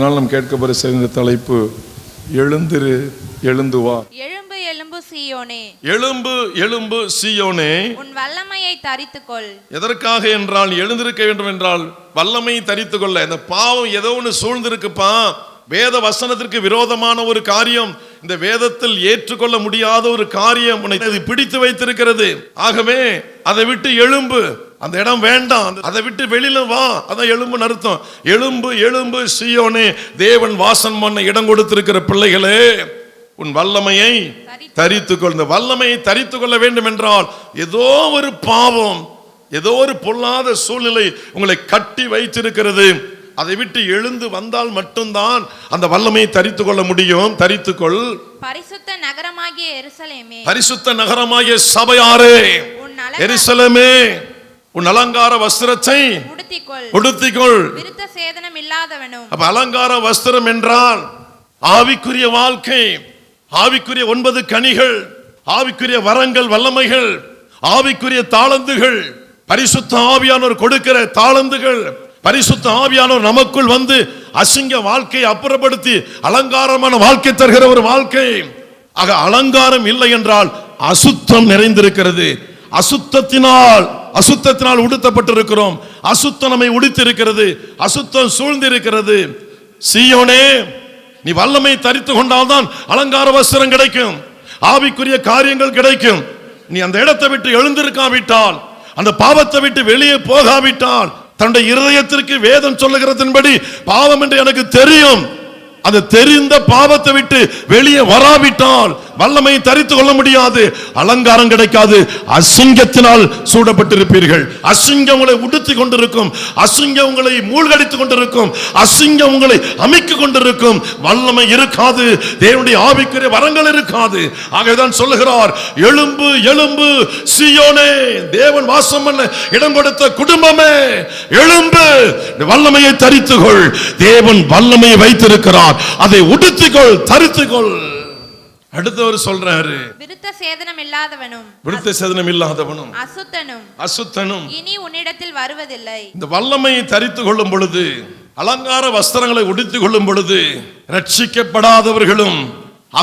நாள் நாம் கேட்க போகிற செய்தி தலைப்பு எழுந்திரு எழுந்து வா. எழும்பு எழும்பு சீயோனே, எழும்பு எழும்பு சீயோனே, உன் வல்லமையை தரித்துக்கொள். எதற்காக என்றால் எழுந்திருக்க வேண்டும் என்றால் வல்லமையை தரித்துக்கொள்ள. இந்த பாவம் ஏதோ ஒன்று சூழ்ந்திருக்குப்பா, வேத வசனத்திற்கு விரோதமான ஒரு காரியம், இந்த வேதத்தில் ஏற்றுக்கொள்ள முடியாத ஒரு காரியம் உன்னை பிடித்து வைத்திருக்கிறது. ஆகவே அதை விட்டு எழும்பு, அந்த இடம் வேண்டாம், அதை விட்டு வெளியில வா. அதான் எழும்புன்னு அர்த்தம். எழும்பு எழும்பு சீயோனே, தேவன் வாசம் பண்ண இடம் கொடுத்திருக்கிற பிள்ளைகளே, உன் வல்லமையை தரித்துக்கொள். இந்த வல்லமையை தரித்துக்கொள்ள வேண்டும் என்றால் ஏதோ ஒரு பாவம், ஏதோ ஒரு பொல்லாத சூழ்நிலை உங்களை கட்டி வைத்திருக்கிறது. அதை விட்டு எழுந்து வந்தால் மட்டும்தான் அந்த வல்லமையை தரித்து கொள்ள முடியும். தரித்துக்கொள். பரிசுத்த நகரமாகிய எருசலேமே, பரிசுத்த நகரமாகிய சபையாரே, எருசலேமே, உன் அலங்கார வஸ்திரத்தை உடுத்திக்கொள். விருத்த சேதனம் இல்லாதவனும். அப்ப அலங்கார வஸ்திரம் என்றால் ஆவிக்குரிய வாழ்க்கை, ஆவிக்குரிய 9 கனிகள், ஆவிக்குரிய வரங்கள், வல்லமைகள், ஆவிக்குரிய தாளந்துகள், பரிசுத்த ஆவியானவர் கொடுக்கிற தாளந்துகள். பரிசுத்த ஆவியானவர் நமக்குள் வந்து அசிங்க வாழ்க்கையை அப்புறப்படுத்தி அலங்காரமான வாழ்க்கை தருகிற ஒரு வாழ்க்கை. ஆக அலங்காரம் இல்லை என்றால் அசுத்தம் நிறைந்திருக்கிறது. அசுத்தத்தினால் உடுத்தப்பட்டிருக்கிறோம். அசுத்தம் நம்மை உடுத்திருக்கிறது, அசுத்தம் சூழ்ந்திருக்கிறது. சீயோனே, நீ வல்லமை தரித்து கொண்டால்தான் அலங்கார வஸ்திரம் கிடைக்கும், ஆவிக்குரிய காரியங்கள் கிடைக்கும். நீ அந்த இடத்தை விட்டு எழுந்திருக்காவிட்டால், அந்த பாவத்தை விட்டு வெளியே போகாவிட்டால், தன்னுடைய இருதயத்திற்கு வேதம் சொல்லுகிறதின்படி பாவம் என்று எனக்கு தெரியும், அது தெரிந்த பாவத்தை விட்டு வெளியே வராவிட்டால் வல்லமை தரித்து கொள்ள முடியாது, அலங்காரம் கிடைக்காது. அசிங்கத்தினால் சூடப்பட்டிருப்பீர்கள். அசிங்கம் உங்களை உடுத்தி கொண்டிருக்கும், அசிங்கம் உங்களை மூழ்கடித்துக் கொண்டிருக்கும், அசிங்கம் உங்களை அமைக்க கொண்டிருக்கும். வல்லமை இருக்காது, தேவனுடைய ஆவிக்குரிய வரங்கள் இருக்காது. ஆகவேதான் சொல்லுகிறார், எழும்பு எழும்பு சீயோனே, தேவன் வாசம் பண்ண இடம் கொடுத்த குடும்பமே, எழும்பு, வல்லமையை தரித்துக்கொள். தேவன் வல்லமையை வைத்திருக்கிறார், அதை உடுத்திக்கொள், தரித்துக்கொள். அடுத்தவர் சொல்றாரு, விருத்த சேதனம் இல்லாதவனும், விருத்த சேதனம் இல்லாதவனும், அசுத்தனும் இனி உன்னிடத்தில் வருவதில்லை. இந்த வல்லமையை தரித்து கொள்ளும் பொழுது, அலங்கார வஸ்திரங்களை உடுத்திக் கொள்ளும் பொழுது, ரட்சிக்கப்படாதவர்களும்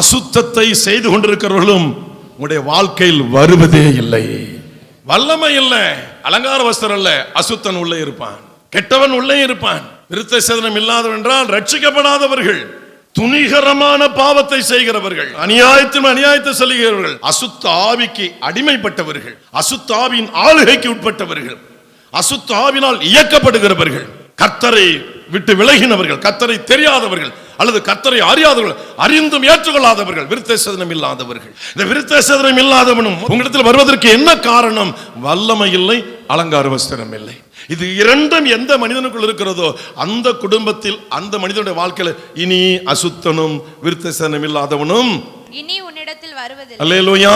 அசுத்தத்தை செய்து கொண்டிருக்கிறவர்களும் உங்களுடைய வாழ்க்கையில் வருவதே இல்லை. வல்லமை இல்லை, அலங்கார வஸ்திரம் இல்ல, அசுத்தன் உள்ளே இருப்பான், கெட்டவன் உள்ளே இருப்பான். விருத்த சேதனம் இல்லாதவன் என்றால் ரட்சிக்கப்படாதவர்கள், துணிகரமான பாவத்தை செய்கிறவர்கள், அநியாயத்தை செய்கிறவர்கள், அசுத்த ஆவிக்கு அடிமைப்பட்டவர்கள், அசுத்த ஆவியின் ஆளுகைக்கு உட்பட்டவர்கள், அசுத்த ஆவினால் இயக்கப்படுகிறவர்கள், கர்த்தரை விட்டு விலகினவர்கள், கர்த்தரை தெரியாதவர்கள் அல்லது கர்த்தரை அறியாதவர்கள், அறிந்தும் ஏற்றுக்கொள்ளாதவர்கள், விருத்த சேதனம் இல்லாதவர்கள். இந்த விருத்த சேதனம் இல்லாதவனும் உங்களிடத்தில் வருவதற்கு என்ன காரணம்? வல்லமை இல்லை, அலங்கார வஸ்திரம் இல்லை. இது இரண்டும் எந்த மனிதனுக்குள் இருக்கிறதோ அந்த குடும்பத்தில், அந்த மனிதனுடைய வாழ்க்கையில இனி அசுத்தனும் விருத்த சேதனம் இல்லாதவனும் இனி உன்னிடத்தில் வருவதில்லை. அல்லேலூயா.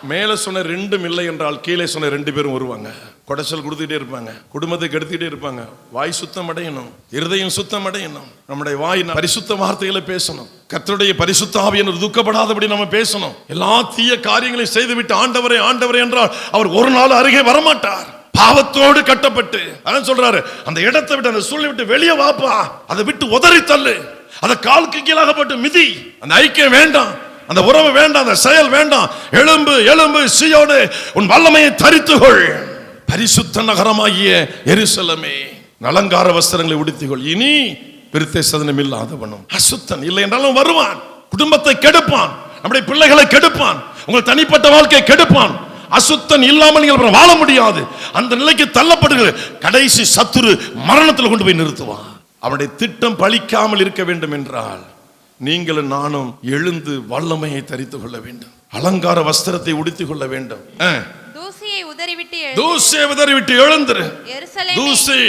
மேல சொன்ன ரெண்டும் இல்லை என்றால் கீழே சொன்ன 2 பேரும் வருவாங்க. கொடைச்சல் கொடுத்துட்டே இருப்பாங்க, குடும்பத்தை கெடுத்துட்டே இருப்பாங்க. வாய் சுத்தம் அடையணும், இருதயம் சுத்தம் அடையணும். நம்முடைய வாய் பரிசுத்த வார்த்தைகளை பேசணும், கர்த்தருடைய பரிசுத்த ஆவியினர் துக்கப்படாதபடி நம்ம பேசணும். எல்லா தீய காரியங்களையும் செய்துவிட்டு ஆண்டவரே ஆண்டவரே என்றால் அவர் ஒரு நாள் அருகே வரமாட்டார். பாவத்தோடு கட்டப்பட்டு அதான் சொல்றாரு, அந்த இடத்தை விட்டு, அந்த சூழ்நிலை விட்டு வெளியே வாப்பா, அதை விட்டு உதறி தள்ளு, அதை காலுக்கு கீழாகப்பட்டு மிதி. அந்த ஐக்கியம் வேண்டாம், அந்த உறவு வேண்டாம், அந்த செயல் வேண்டாம். எழும்பு எழும்பு சீயோனே, உன் வல்லமையை தரித்துக்கொள். பரிசுத்த நகரமாகிய எருசலேமே, அலங்கார வஸ்திரங்களை உடுத்திக்கொள். இனி விருத்த சேதனம் இல்லாதவனும் அசுத்தன் இல்லை என்றாலும் வருவான், குடும்பத்தை கெடுப்பான், நம்முடைய பிள்ளைகளை கெடுப்பான், உங்கள் தனிப்பட்ட வாழ்க்கையை கெடுப்பான். அசுத்தன் இல்லாமல் நீங்கள் வாழ முடியாது. அந்த நிலைக்கு தள்ளப்படுகிற கடைசி சத்துரு மரணத்தில் கொண்டு போய் நிறுத்துவான். அவனுடைய திட்டம் பலிக்காமல் இருக்க வேண்டும் என்றால் நீங்களும் நானும் எழுந்து வல்லமையை தரித்துக் கொள்ள வேண்டும், அலங்கார வஸ்திரத்தை உடுத்திக் கொள்ள வேண்டும். தூசியை உதறிவிட்டு எழுந்திரு. தூசி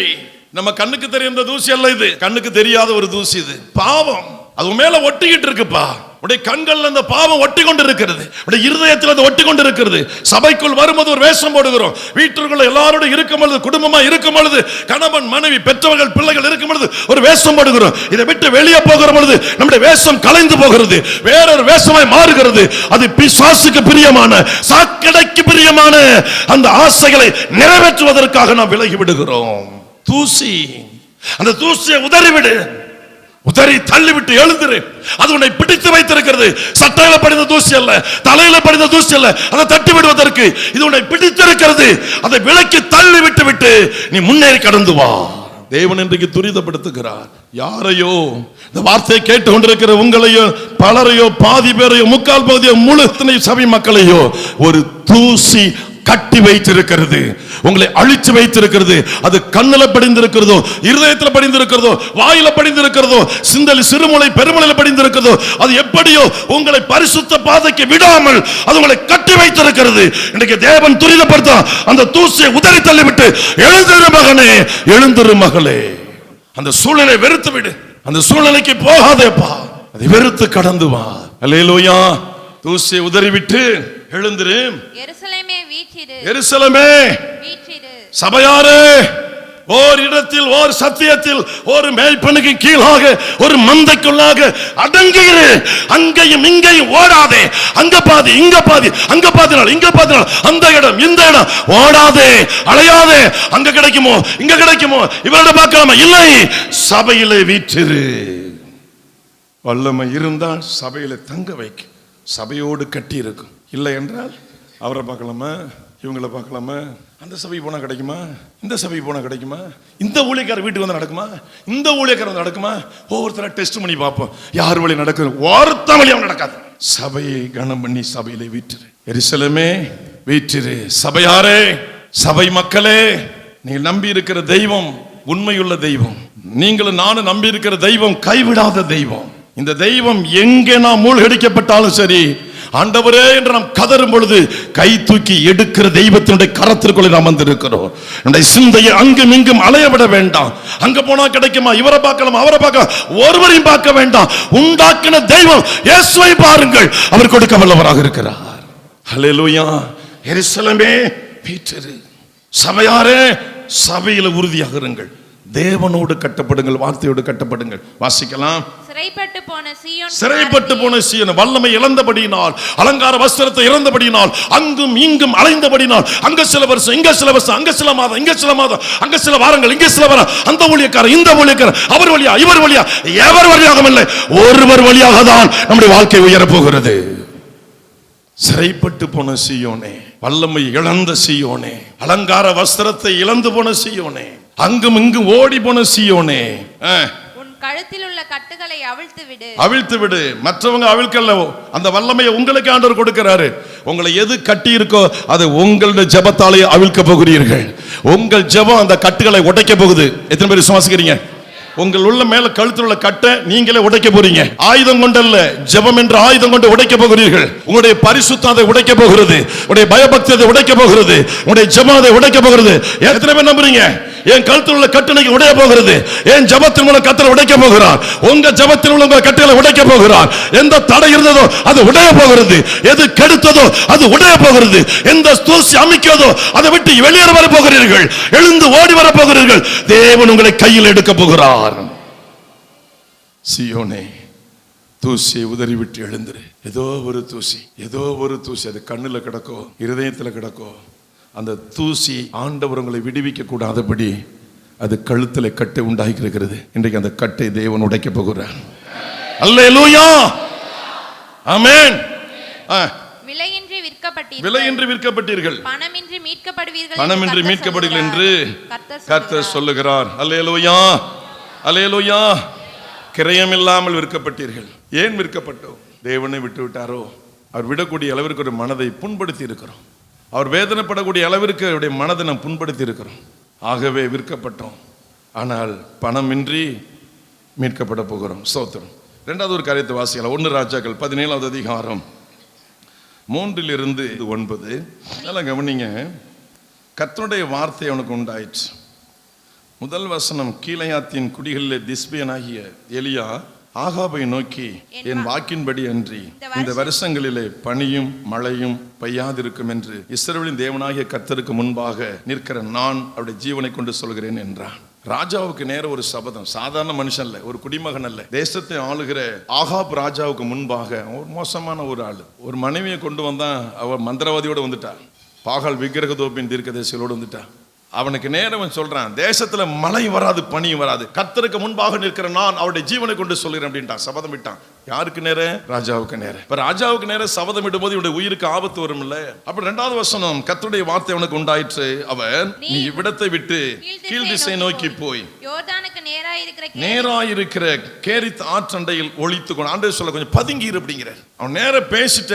நம்ம கண்ணுக்கு தெரிந்த தூசி அல்ல, இது கண்ணுக்கு தெரியாத ஒரு தூசி. இது பாவம், அது மேல ஒட்டிக்கிட்டு இருக்குப்பா. உடைய கண்கள் அந்த பாவம் ஒட்டி கொண்டு இருக்கிறது, உடைய இருதயத்தில் அது ஒட்டி கொண்டு இருக்கிறது. சபைக்குள் வரும்போது ஒரு வேஷம் போடுகிறோம், வீட்டுக்குள்ள எல்லாரோட இருக்கும் பொழுது, குடும்பமா இருக்கும் பொழுது, கணவன் மனைவி பெற்றவர்கள் பிள்ளைகள் இருக்கும் பொழுது ஒரு வேஷம் போடுகிறோம். இதை விட்டு வெளியே போகிற பொழுது நம்முடைய வேஷம் கலைந்து போகிறது, வேறொரு வேஷமாய் மாறுகிறது. அது பிசாசுக்கு பிரியமான, சாக்கடைக்கு பிரியமான அந்த ஆசைகளை நிறைவேற்றுவதற்காக நாம் விலகி விடுகிறோம். தூசி, அந்த தூசியை உதறிவிடு. உதறி தள்ளிவிட்டு எழுந்திரு. அது உன்னை பிடித்து வைத்திருக்கிறது. சட்டையில படிந்த தூசி அல்ல, தலையில படிந்த தூசி அல்ல, அதை தட்டி விடுவதற்கு இது உன்னை பிடித்திருக்கிறது. அதை விலக்கி தள்ளி விட்டு நீ முன்னேறி கடந்து வா. தேவன் இன்றைக்கு துரிதப்படுத்துகிறார். யாரையோ இந்த வார்த்தையை கேட்டு கொண்டிருக்கிற உங்களையோ, பலரையோ, பாதி பேரையோ, முக்கால் பகுதியோ, முழு சபை மக்களையோ ஒரு தூசி கட்டி வைத்திருக்கிறது, உங்களை அழிச்சு வைத்திருக்கிறது. அது கண்ணுல படிந்திருக்கிறதோ, இருதயத்தில் படிந்திருக்கிறதோ, வாயில படிந்திருக்கிறதோ, சிந்தலி சிறுமூளை பெருமூளையில படிந்திருக்கிறதோ, அது எப்படியோ உங்களை பரிசுத்த பாதைக்கு விடாமல் அது உங்களை கட்டி வைத்திருக்கிறது. இன்றைக்கு தேவன் துரிதப்படுத்த அந்த தூசியை உதறி தள்ளிவிட்டு எழுந்திரு மகனே, எழுந்திரு மகளே. அந்த சூழ்நிலை வெறுத்து விடு. அந்த சூழ்நிலைக்கு போகாதேப்பா, அதை வெறுத்து கடந்து வா. அல்லேலூயா. தூசியை உதறிவிட்டு எழுந்திரு. எருசலேமே வீற்றிரு, எருசலேமே வீற்றிரு. சபையாரே, ஓர் இடத்தில், ஓர் சத்தியத்தில், ஒரு மேய்ப்பனுக்கு கீழாக, ஒரு மந்தைக்குள்ளாக அடங்குகிற. அங்கேயும் இங்கேயும் ஓடாதே. அங்க பாதி, இங்க பாதி, அங்க பாதினால், இங்க பாதினால், அந்த இடம், இந்த இடம் ஓடாதே, அலையாதே. அங்க கிடைக்குமோ, இங்க கிடைக்குமோ, இவரோட பார்க்கலாமா? இல்லை, சபையிலே வீற்றிரு. வல்லமை இருந்தால் சபையில தங்க வைக்கும், சபையோடு கட்டி இருக்கும். இல்லை என்றால் அவரை பார்க்கலாமா, இவங்களை பார்க்கலாமா, அந்த சபை போனா கிடைக்குமா, இந்த சபை போனா கிடைக்குமா, இந்த ஊழியக்கார வீட்டுக்கு வந்து நடக்குமா, இந்த ஊழியக்கார வந்து நடக்குமா, ஒவ்வொருத்தர டெஸ்ட் பண்ணி பார்ப்போம் யார் வழி நடக்குது. ஒருத்த வழியாக நடக்காது. சபையை கனம் பண்ணி சபையிலே வீற்றிரு. எருசலேமே வீற்றிரு. சபையாரே, சபை மக்களே, நீ நம்பி இருக்கிற தெய்வம் உண்மையுள்ள தெய்வம். நீங்களும் நானும் நம்பி இருக்கிற தெய்வம் கைவிடாத தெய்வம். இந்த தெய்வம் எங்கே நாம் மூழ்கடிக்கப்பட்டாலும் சரி, ஆண்டவரே என்று நாம் கதறும் பொழுது கை தூக்கி எடுக்கிற தெய்வத்தினுடைய கரத்திற்குள்ளே நாம் வந்திருக்கிறோம். நம்முடைய சிந்தையை அங்கும் இங்கும் அலைய விட வேண்டாம். அங்க போனா கிடைக்குமா, இவரை பார்க்கலாம், அவரை பார்க்கலாம், ஒருவரையும் பார்க்க வேண்டாம். உண்டாக்கின தெய்வம் இயேசுவை பாருங்கள், அவர் கொடுக்க வல்லவராக இருக்கிறார். ஹல்லேலூயா. எருசலேமே வீற்றிரு. சபையாரே, சபையில உறுதியாக இருங்கள். தேவனோடு கட்டப்படுங்கள், வார்த்தையோடு கட்டப்படுங்கள். வாசிக்கலாம். சிறைப்பட்டு போன சீயோன் வல்லமை இழந்தபடியினால், அலங்கார வஸ்திரத்தை இழந்தபடியினால், அங்கும் இங்கும் அலைந்தபடியினால், அங்க சில வருஷம், இங்க சில வருஷம், அங்க சில மாதம், இங்க சில மாதம், அங்க சில வாரங்கள், இங்க சில வாரம், அந்த ஊழியக்காரர், இந்த ஊழியக்காரர், அவர் வழியா, இவர் வழியா, எவர் வழியாக இல்லை, ஒருவர் வழியாக தான் நம்முடைய வாழ்க்கை உயரப் போகிறது. சிறைப்பட்டு போன சீயோனே, வல்லமை இழந்த சீயோனே, அலங்கார வஸ்திரத்தை இழந்து போன சீயோனே, அங்கும் இங்கும் ஓடி போன சீயோனே, உன் கழுத்தில் உள்ள கட்டுகளை அவிழ்த்து விடு. மற்றவங்க அவிழ்க்கல, அந்த வல்லமையை உங்களுக்கு ஆண்டவர் கொடுக்கிறாரு. உங்களை எது கட்டி இருக்கோ அது உங்களுடைய ஜெபத்தாலே அவிழ்க்க போகிறீர்கள். உங்கள் ஜெபம் அந்த கட்டுகளை உடைக்க போகுது. எத்தனை பேர் விசுவாசிக்கிறீங்க? உங்கள் உள்ள மேல கழுத்தில் உள்ள கட்டை நீங்களே உடைக்க போறீங்க. ஆயுதம் கொண்டல்ல, ஜெபம் என்ற ஆயுதம் கொண்டு உடைக்க போகிறீர்கள். உங்களுடைய பரிசுத்தம் அதை உடைக்க போகிறது, உங்களுடைய பயபக்தி அதை உடைக்க போகிறது, உங்களுடைய ஜெபம் அதை உடைக்க போகிறது. எத்தனை பேர் நம்புறீங்க? என் கழுத்தில் உள்ள கட்டளைக்கு உடைய போகிறது. என் ஜெபத்தின் மூலம் கட்டளை உடைக்க போகிறார். உங்க ஜெபத்தின் மூலம் உங்க கட்டளை உடைக்க போகிறார். எந்த தடை இருந்ததோ அது உடைய போகிறது. எது கெடுத்ததோ அது உடைய போகிறது. எந்த தூசி அமைக்கதோ அதை விட்டு வெளியேற வர போகிறீர்கள். எழுந்து ஓடி வர போகிறீர்கள். தேவன் உங்களை கையில் எடுக்க போகிறார். சீயோனே, தூசியை உதறி விட்டு எழுந்துரு. ஏதோ ஒரு தூசி அது கண்ணுல கிடக்கோ, இருதயத்துல கிடக்கோ, அந்த தூசி ஆண்டவர் உங்களை விடுவிக்க கூடாதபடி அது கழுத்தில் கட்டை உண்டாகி இருக்கிறது. இன்றைக்கு அந்த கட்டை தேவன் உடைக்க போகிறார். அல்லேலூயா, ஆமென். விலையின்றி விற்கப்பட்டீர்கள், பணமின்றி மீட்கப்படுவீர்கள் என்று கர்த்தர் சொல்லுகிறார். அல்லேலூயா, அல்லேலூயா. கிரயம் இல்லாமல் விற்கப்பட்டீர்கள். ஏன் விற்கப்பட்டோம்? தேவனை விட்டு விட்டாரோ? அவர் விடக்கூடிய அளவிற்கு ஒரு மனதை புண்படுத்தி இருக்கிறோம். அவர் வேதனைப்படக்கூடிய அளவிற்கு அவருடைய மனதை நாம் புண்படுத்தி இருக்கிறோம். ஆகவே விற்கப்பட்டோம். ஆனால் பணமின்றி மீட்கப்பட போகிறோம். ஸ்தோத்திரம். இரண்டாவது ஒரு காரியத்தை வாசிக்கலாம். 1 ராஜாக்கள் 17வது அதிகாரம் 3-9. அதெல்லாம் கவனிங்க. கர்த்தருடைய வார்த்தை அவனுக்கு உண்டாயிற்று. முதல் வசனம், கீலேயாத்தின் குடிகளிலே திஸ்பியனாகிய எலியா ஆகாபை நோக்கி, என் வாக்கின்படி அன்றி இந்த வருஷங்களிலே பனியும் மழையும் பெய்யாதிருக்கும் என்று இஸ்ரவேலின் தேவனாகிய கர்த்தருக்கு முன்பாக நிற்கிற நான் அவருடைய ஜீவனை கொண்டு சொல்கிறேன் என்றான். ராஜாவுக்கு நேர ஒரு சபதம். சாதாரண மனுஷன் அல்ல, ஒரு குடிமகன் அல்ல, தேசத்தை ஆளுகிற ஆகாப் ராஜாவுக்கு முன்பாக ஒரு மோசமான ஒரு ஆளு. ஒரு மனைவியை கொண்டு வந்தான். அவ மந்திரவாதியோட வந்துட்டா. பாகால் விக்கிரக தோப்பின் தீர்க்கதரிசிகளோடு வந்துட்டா. அவனுக்கு நேரம் சொல்றான், தேசத்துல மழை வராது, பனி வராது, கர்த்தருக்கு முன்பாக நிற்கிற நான் அவருடைய ஜீவனை கொண்டு சொல்கிறேன் அப்படின்ட்டான். சபதம் விட்டான். யாருக்கு நேரம்? ராஜாவுக்கு நேரம். இப்ப ராஜாவுக்கு நேரம் சபதம் இடும்போது இவனுடைய உயிருக்கு ஆபத்து வரும் இல்ல. அப்ப 2வது வசனம், கர்த்தருடைய வார்த்தை அவனுக்கு உண்டாயிற்று. அவன், நீ இவ்விடத்தை விட்டு கீழ் திசை நோக்கி போய் யோர்தானுக்கு நேராயிருக்கிற கேரித் ஆற்றண்டையில் ஒளித்து கொண்டு, ஆண்டவர் சொல்ல கொஞ்சம் பதுங்கிரு அப்படிங்கிறார். அவன் நேர பேசிட்ட,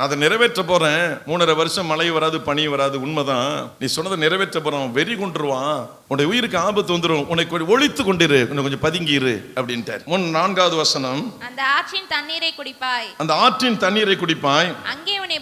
அதை நிறைவேற்ற போறேன், 3.5 வருஷம் மழை வராது, பனி வராது, உண்மைதான், நீ சொன்னதை நிறைவேற்ற போறான், வெறி கொண்டுருவான், உன்னுடைய உயிருக்கு ஆபத்து வந்துடும், உனக்கு ஒளித்து கொண்டிரு, கொஞ்சம் பதுங்கிரு அப்படின்ட்டார். 4வது வசனம், அந்த ஆற்றின் தண்ணீரை குடிப்பாய், அந்த ஆற்றின் தண்ணீரை குடிப்பாய், அங்கே உன்னை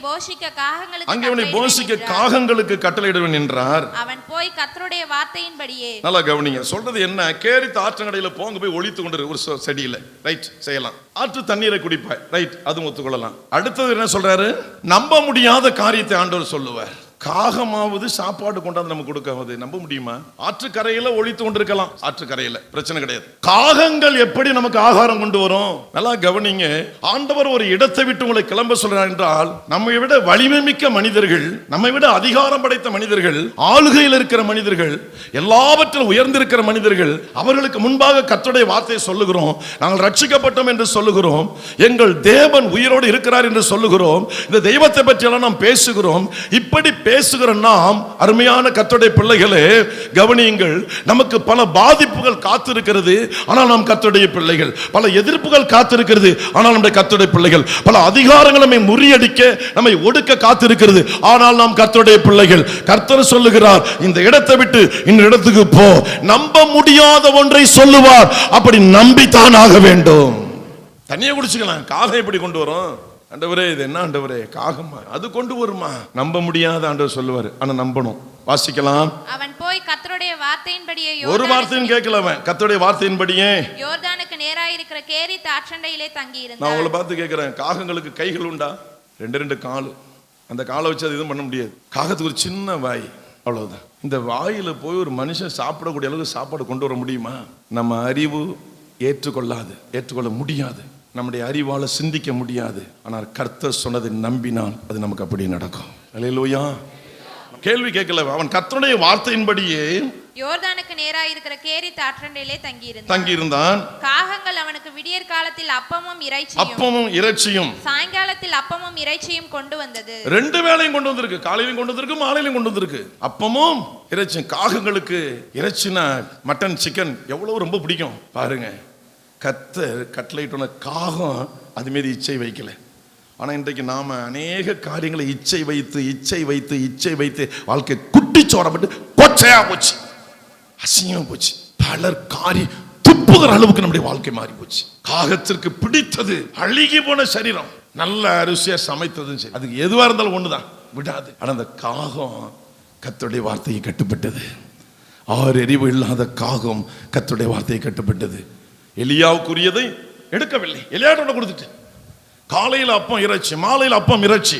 போஷிக்க காகங்களுக்கு கட்டளையிடுவேன் என்றார். அவன் போய் கர்த்தருடைய வார்த்தையின்படியே. நல்லா கவனிங்க, சொல்றது என்ன? கேரித் ஆற்றங்கடையில போங்க, போய் ஒளித்து கொண்டிரு ஒரு செடியில, ரைட், செய்யலாம். ஆற்று தண்ணீரை குடிப்பாய், ரைட், அதுவும் ஒத்துக்கொள்ளலாம். அடுத்தது என்ன சொல்றாரு? நம்ப முடியாத காரியத்தை ஆண்டவர் சொல்லுவார். காகமாவது சாப்பாடு கொண்டாந்து நம்ம கொடுக்காவது நம்ப முடியுமா? ஆற்றுக்கரையில ஒளித்து கொண்டிருக்கலாம், ஆற்றுக்கரையில பிரச்சனை கிடையாது. காகங்கள் எப்படி நமக்கு ஆகாரம் கொண்டு வரும்? நல்லா கவனிங்க, ஆண்டவர் ஒரு இடத்தை விட்டு உங்களை கிளம்ப சொல்றார் என்றால், நம்மை விட வலிமை மிக்க மனிதர்கள், நம்மை விட அதிகாரம் படைத்த மனிதர்கள், ஆளுகையில் இருக்கிற மனிதர்கள், எல்லாவற்றிலும் உயர்ந்திருக்கிற மனிதர்கள், அவர்களுக்கு முன்பாக கர்த்தருடைய வார்த்தையை சொல்லுகிறோம், நாங்கள் ரட்சிக்கப்பட்டோம் என்று சொல்லுகிறோம், எங்கள் தேவன் உயிரோடு இருக்கிறார் என்று சொல்லுகிறோம், இந்த தெய்வத்தை பற்றி எல்லாம் நாம் பேசுகிறோம். இப்படி பேசுகிற நாம் அருமையான கர்த்தருடைய பிள்ளைகளே, கவனியுங்கள், நமக்கு பல பாதிப்புகள் காத்திருக்கிறது, ஆனால் நாம் கர்த்தருடைய பிள்ளைகள். பல எதிர்ப்புகள் காத்திருக்கிறது, ஆனால் நம்முடைய கர்த்தருடைய பிள்ளைகள். பல அதிகாரங்கள் நம்மை முறியடிக்க, நம்மை ஒடுக்க காத்திருக்கிறது, ஆனால் நாம் கர்த்தருடைய பிள்ளைகள். கர்த்தர் சொல்லுகிறார், இந்த இடத்தை விட்டு இந்த இடத்துக்கு போ. நம்ப முடியாத ஒன்றை சொல்லுவார், அப்படி நம்பித்தான் ஆக வேண்டும். தண்ணியை குடிச்சுக்கலாம், காகம் எப்படி கொண்டு வரும்? ஆண்டவரே, இது என்ன ஆண்டவரே, காகமா? அது கொண்டு வருமா? நம்ப முடியாத ஆண்டவர் சொல்லுவார், ஆனா நம்பணும். வாசிக்கலாம். அவன் போய் கர்த்தருடைய வார்த்தையின்படியே, ஒரு வார்த்தையும் கேட்கல அவன், கர்த்தருடைய வார்த்தையின்படியே யோர்தானுக்கு நேராயிருக்கிற கேரித் ஆற்றண்டையிலே தங்கி இருந்தான். நான் உங்களை பார்த்து கேட்கிறேன், காகங்களுக்கு கைகள் உண்டா? 2 காலு, அந்த காலை வச்சு அது எதுவும் பண்ண முடியாது. காகத்துக்கு ஒரு சின்ன வாய், அவ்வளவுதான். இந்த வாயில போய் ஒரு மனுஷன் சாப்பிடக்கூடிய அளவுக்கு சாப்பாடு கொண்டு வர முடியுமா? நம்ம அறிவு ஏற்றுக்கொள்ள முடியாது, நம்முடைய அறிவால சிந்திக்க முடியாது. ஆனால் கர்த்தர் சொன்னதை நம்பினால் அது நமக்கு அப்படி நடக்கும். அல்லேலூயா. கேள்வி கேட்கல, அவன் கர்த்தருடைய வார்த்தையின்படியே யோர்தானுக்கு நேராயிருக்கிற கேரித் ஆற்றண்டையிலே தங்கி இருந்தான். காகங்கள் அவனுக்கு விடியற் காலத்தில் அப்பமும் இறைச்சியும் சாயங்காலத்தில் அப்பமும் இறைச்சியும் கொண்டு வந்தது. 2 வேளையும் கொண்டு வந்திருக்கு, காலையிலும் கொண்டு வந்திருக்கு, மாலையிலும் கொண்டு வந்திருக்கு. அப்பமும் இறைச்சியும். காகங்களுக்கு இறைச்சினா மட்டன், சிக்கன் எவ்வளவு ரொம்ப பிடிக்கும் பாருங்க. கர்த்தர் கட்டளையிட்ட காகம் அது மீது இச்சை வைக்கல. ஆனா இன்றைக்கு நாம அநேக காரியங்களை இச்சை வைத்து வாழ்க்கை குட்டிச்சோரப்பட்டு கொச்சையா போச்சு, அசிங்கமா போச்சு. பலர் காரி துப்புகிற அளவுக்கு நம்முடைய வாழ்க்கை மாறி போச்சு. காகத்திற்கு பிடித்தது அழுகி போன சரீரம், நல்ல அரிசியா சமைத்ததும் சரி, அதுக்கு எதுவா இருந்தாலும் ஒண்ணுதான், விடாது. ஆனா அந்த காகம் கர்த்தருடைய வார்த்தையை கட்டுப்பட்டது. 6 அறிவு இல்லாத காகம் கர்த்தருடைய வார்த்தையை கட்டுப்பட்டது. எலியாவுக்குரியதை எடுக்கவில்லை, எலியாவோட கொடுத்துட்டு காலையில் அப்பம் இறைச்சி, மாலையில் அப்பம் இறைச்சி.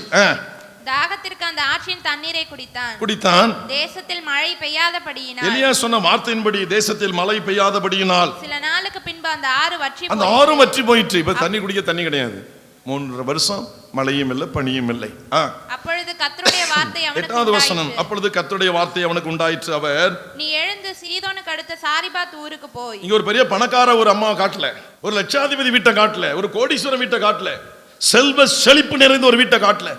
தாகத்திற்கு அந்த ஆற்றின் தண்ணீரை குடித்தான். தேசத்தில் மழை பெய்யாதபடியினால், எலியா சொன்ன வார்த்தையின்படி தேசத்தில் மழை பெய்யாதபடியினால் சில நாளுக்கு பின்பு அந்த ஆறு வற்றி போயிற்று. இப்ப தண்ணி குடிக்க தண்ணி கிடையாது. 3 வருஷம் மழையும் இல்லை, பனியும் இல்லை. அப்பொழுது கர்த்தருடைய வார்த்தை அவனுக்கு 8வது வசனம், அப்பொழுது கர்த்தருடைய வார்த்தை அவனுக்கு உண்டாயிற்று. அவர், நீ எழுந்து சீதோனுக்கு அடுத்த சாரிபாத் ஊருக்கு போய். இங்க ஒரு பெரிய பணக்கார ஒரு அம்மா காட்டல, ஒரு லட்சாதிபதி வீட்டை காட்டல, ஒரு கோடீஸ்வரர் வீட்டை காட்டல, செல்வ செழிப்பு நிறைந்த ஒரு வீட்டை காட்டல,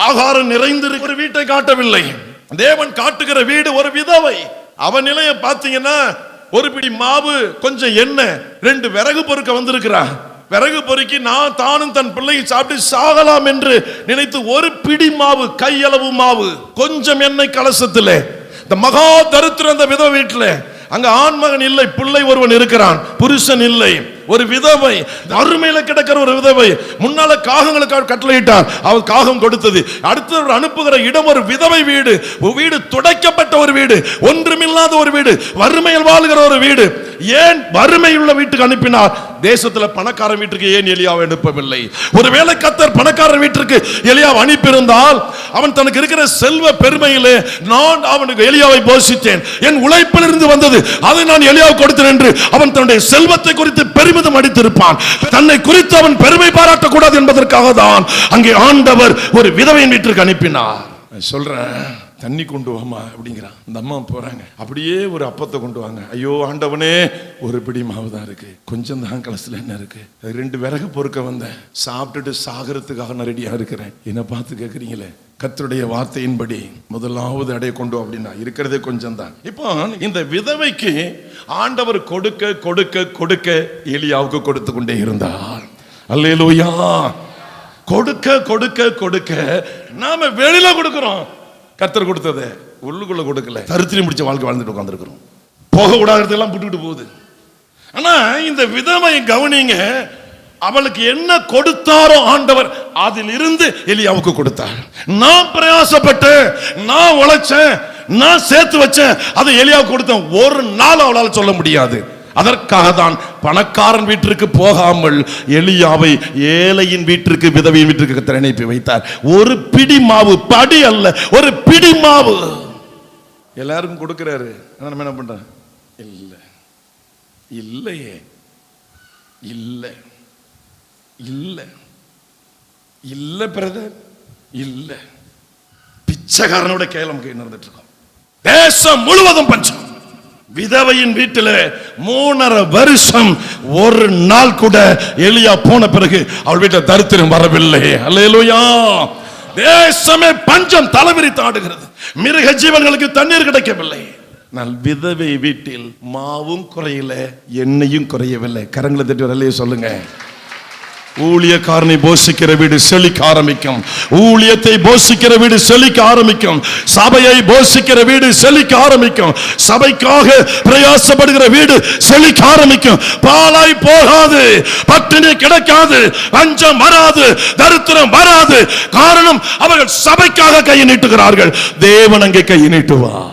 ஆகாரம் நிறைந்த ஒரு வீட்டை காட்டவில்லை. தேவன் காட்டுகிற வீடு ஒரு விதவை. அவன் நிலையை பார்த்தீங்கன்னா, ஒரு பிடி மாவு, கொஞ்சம் எண்ணெய், 2 விறகு பொறுக்க வந்திருக்கிறா. விறகு பொறுக்கி தானும் தன் பிள்ளையை சாப்பிட்டு சாகலாம் என்று நினைத்து ஒரு பிடி மாவு, கையளவு மாவு, கொஞ்சம் எண்ணெய் கலசத்துல, இந்த மகா தரித்திரம் அந்த விதவை வீட்டுல. அங்க ஆண்மகன் இல்லை, பிள்ளை ஒருவன் இருக்கிறான், புருஷன் இல்லை, ஒரு விதவை, அருமையில கிடக்கிற ஒரு விதவை. முன்னால காகங்களுக்கு கட்டளையிட்டார், அவர் காகம் கொடுத்தது. அடுத்தவர் அனுப்புகிற இடம் ஒரு விதவை வீடு, வீடு துடைக்கப்பட்ட ஒரு வீடு, ஒன்றுமில்லாத ஒரு வீடு, வறுமையில் வாழ்கிற ஒரு வீடு. ஏன் வறுமையுள்ள வீட்டுக்கு அனுப்பினார்? தேசத்துல பணக்கார வீட்டுக்கு ஏன் எலியாவை அனுப்பவில்லை? ஒருவேளை கர்த்தர் பணக்கார வீட்டுக்கு எலியாவை அனுப்பியிருந்தால், அவன் தனக்கு இருக்கிற செல்வ பெருமையிலே, நான் அவனுக்கு எலியாவை போஷித்தேன், என் உழைப்பிலிருந்து வந்தது, அதை நான் எலியாவுக்கு கொடுத்தேன் என்று அவன் தன்னுடைய செல்வத்தை குறித்து பெருமிதம் அடித்திருப்பான். தன்னை குறித்து அவன் பெருமை பாராட்டக்கூடாது என்பதற்காக தான் அங்கே ஆண்டவர் ஒரு விதவையின் வீட்டிற்கு அனுப்பினார். சொல்றேன், தண்ணி கொண்டு வாமா அப்படிங்கிறான். இந்த அம்மா போறாங்க, அப்படியே ஒரு அப்பத்தை கொண்டு வாங்க. ஐயோ ஆண்டவனே, ஒரு பிடி மாவு தான் இருக்கு, கொஞ்சம் தான் கலசல என்ன இருக்கு, 2 விறகு பொறுக்க வந்தேன், சாப்பிட்டுட்டு சாகரத்துக்காக நான் ரெடியா இருக்கிறேன், என்ன பார்த்து கேட்குறீங்களே. கர்த்தருடைய வார்த்தையின்படி முதலாவது அடைய கொண்டு அப்படின்னா இருக்கிறதே கொஞ்சம் தான். இப்போ இந்த விதவைக்கு ஆண்டவர் கொடுக்க கொடுக்க கொடுக்க எலியாவுக்கு கொடுத்து கொண்டே இருந்தார். அல்லேலூயா. கொடுக்க கொடுக்க கொடுக்க நாம வெளியில கொடுக்கிறோம், கர்த்தர் கொடுத்ததை உள்ளுக்குள்ள கொடுக்கல. தரித்திரம் முடிச்ச வாழ்க்கை வாழ்ந்துட்டு உட்கார்ந்துருக்கிறோம். போக கூடாதெல்லாம் புட்டுக்கிட்டு போகுது. ஆனா இந்த விதவை கவனிங்க, அவளுக்கு என்ன கொடுத்தாரோ ஆண்டவர் அதில் இருந்து எலியாவுக்கு கொடுத்தார். நான் பிரயாசப்பட்டு, நான் உழைச்சேன், நான் சேர்த்து வச்சேன், அதை எலியாவுக்கு கொடுத்தேன். ஒரு நாள் அவளால் சொல்ல முடியாது. அதற்காக தான் பணக்காரன் வீட்டிற்கு போகாமல் எலியாவை ஏழையின் வீட்டிற்கு, விதவையின் வீட்டிற்கு கர்த்தர் அனுப்பி வைத்தார். ஒரு பிடி மாவு, படி அல்ல, ஒரு பிடி மாவு எல்லாருக்கும் கொடுக்கிறாரு. நம்ம என்ன பண்றோம்? இல்ல இல்லையே, இல்ல இல்ல இல்ல பிரதர், இல்ல. பிச்சைக்காரனோட கேளம் கை நடந்துட்டு இருக்கோம். தேசம் முழுவதும் பஞ்சம். விதவையின் வீட்டில் 3.5 வருஷம் ஒரு நாள் கூட எலியா போன பிறகு அவள் வீட்டில் தரித்திரம் வரவில்லை. அல்லேலூயா. தேசமே பஞ்சம் தலைவிரித்து ஆடுகிறது. மிருக ஜீவன்களுக்கு தண்ணீர் கிடைக்கவில்லை. நான் விதவை வீட்டில் மாவும் குறையல, எண்ணெயும் குறையவில்லை. கரங்களை தட்டி வரலையே சொல்லுங்க. ஊழியக்காரனை போஷிக்கிற வீடு செழிக்க ஆரம்பிக்கும். ஊழியத்தை போஷிக்கிற வீடு செழிக்க ஆரம்பிக்கும். சபையை போஷிக்கிற வீடு செழிக்க ஆரம்பிக்கும். சபைக்காக பிரயாசப்படுகிற வீடு செழிக்க ஆரம்பிக்கும். பாலாய் போகாது, பட்டினி கிடைக்காது, பஞ்சம் வராது, தரித்திரம் வராது. காரணம், அவர்கள் சபைக்காக கையை நீட்டுகிறார்கள். தேவன் அங்கே கையை நீட்டுவார்.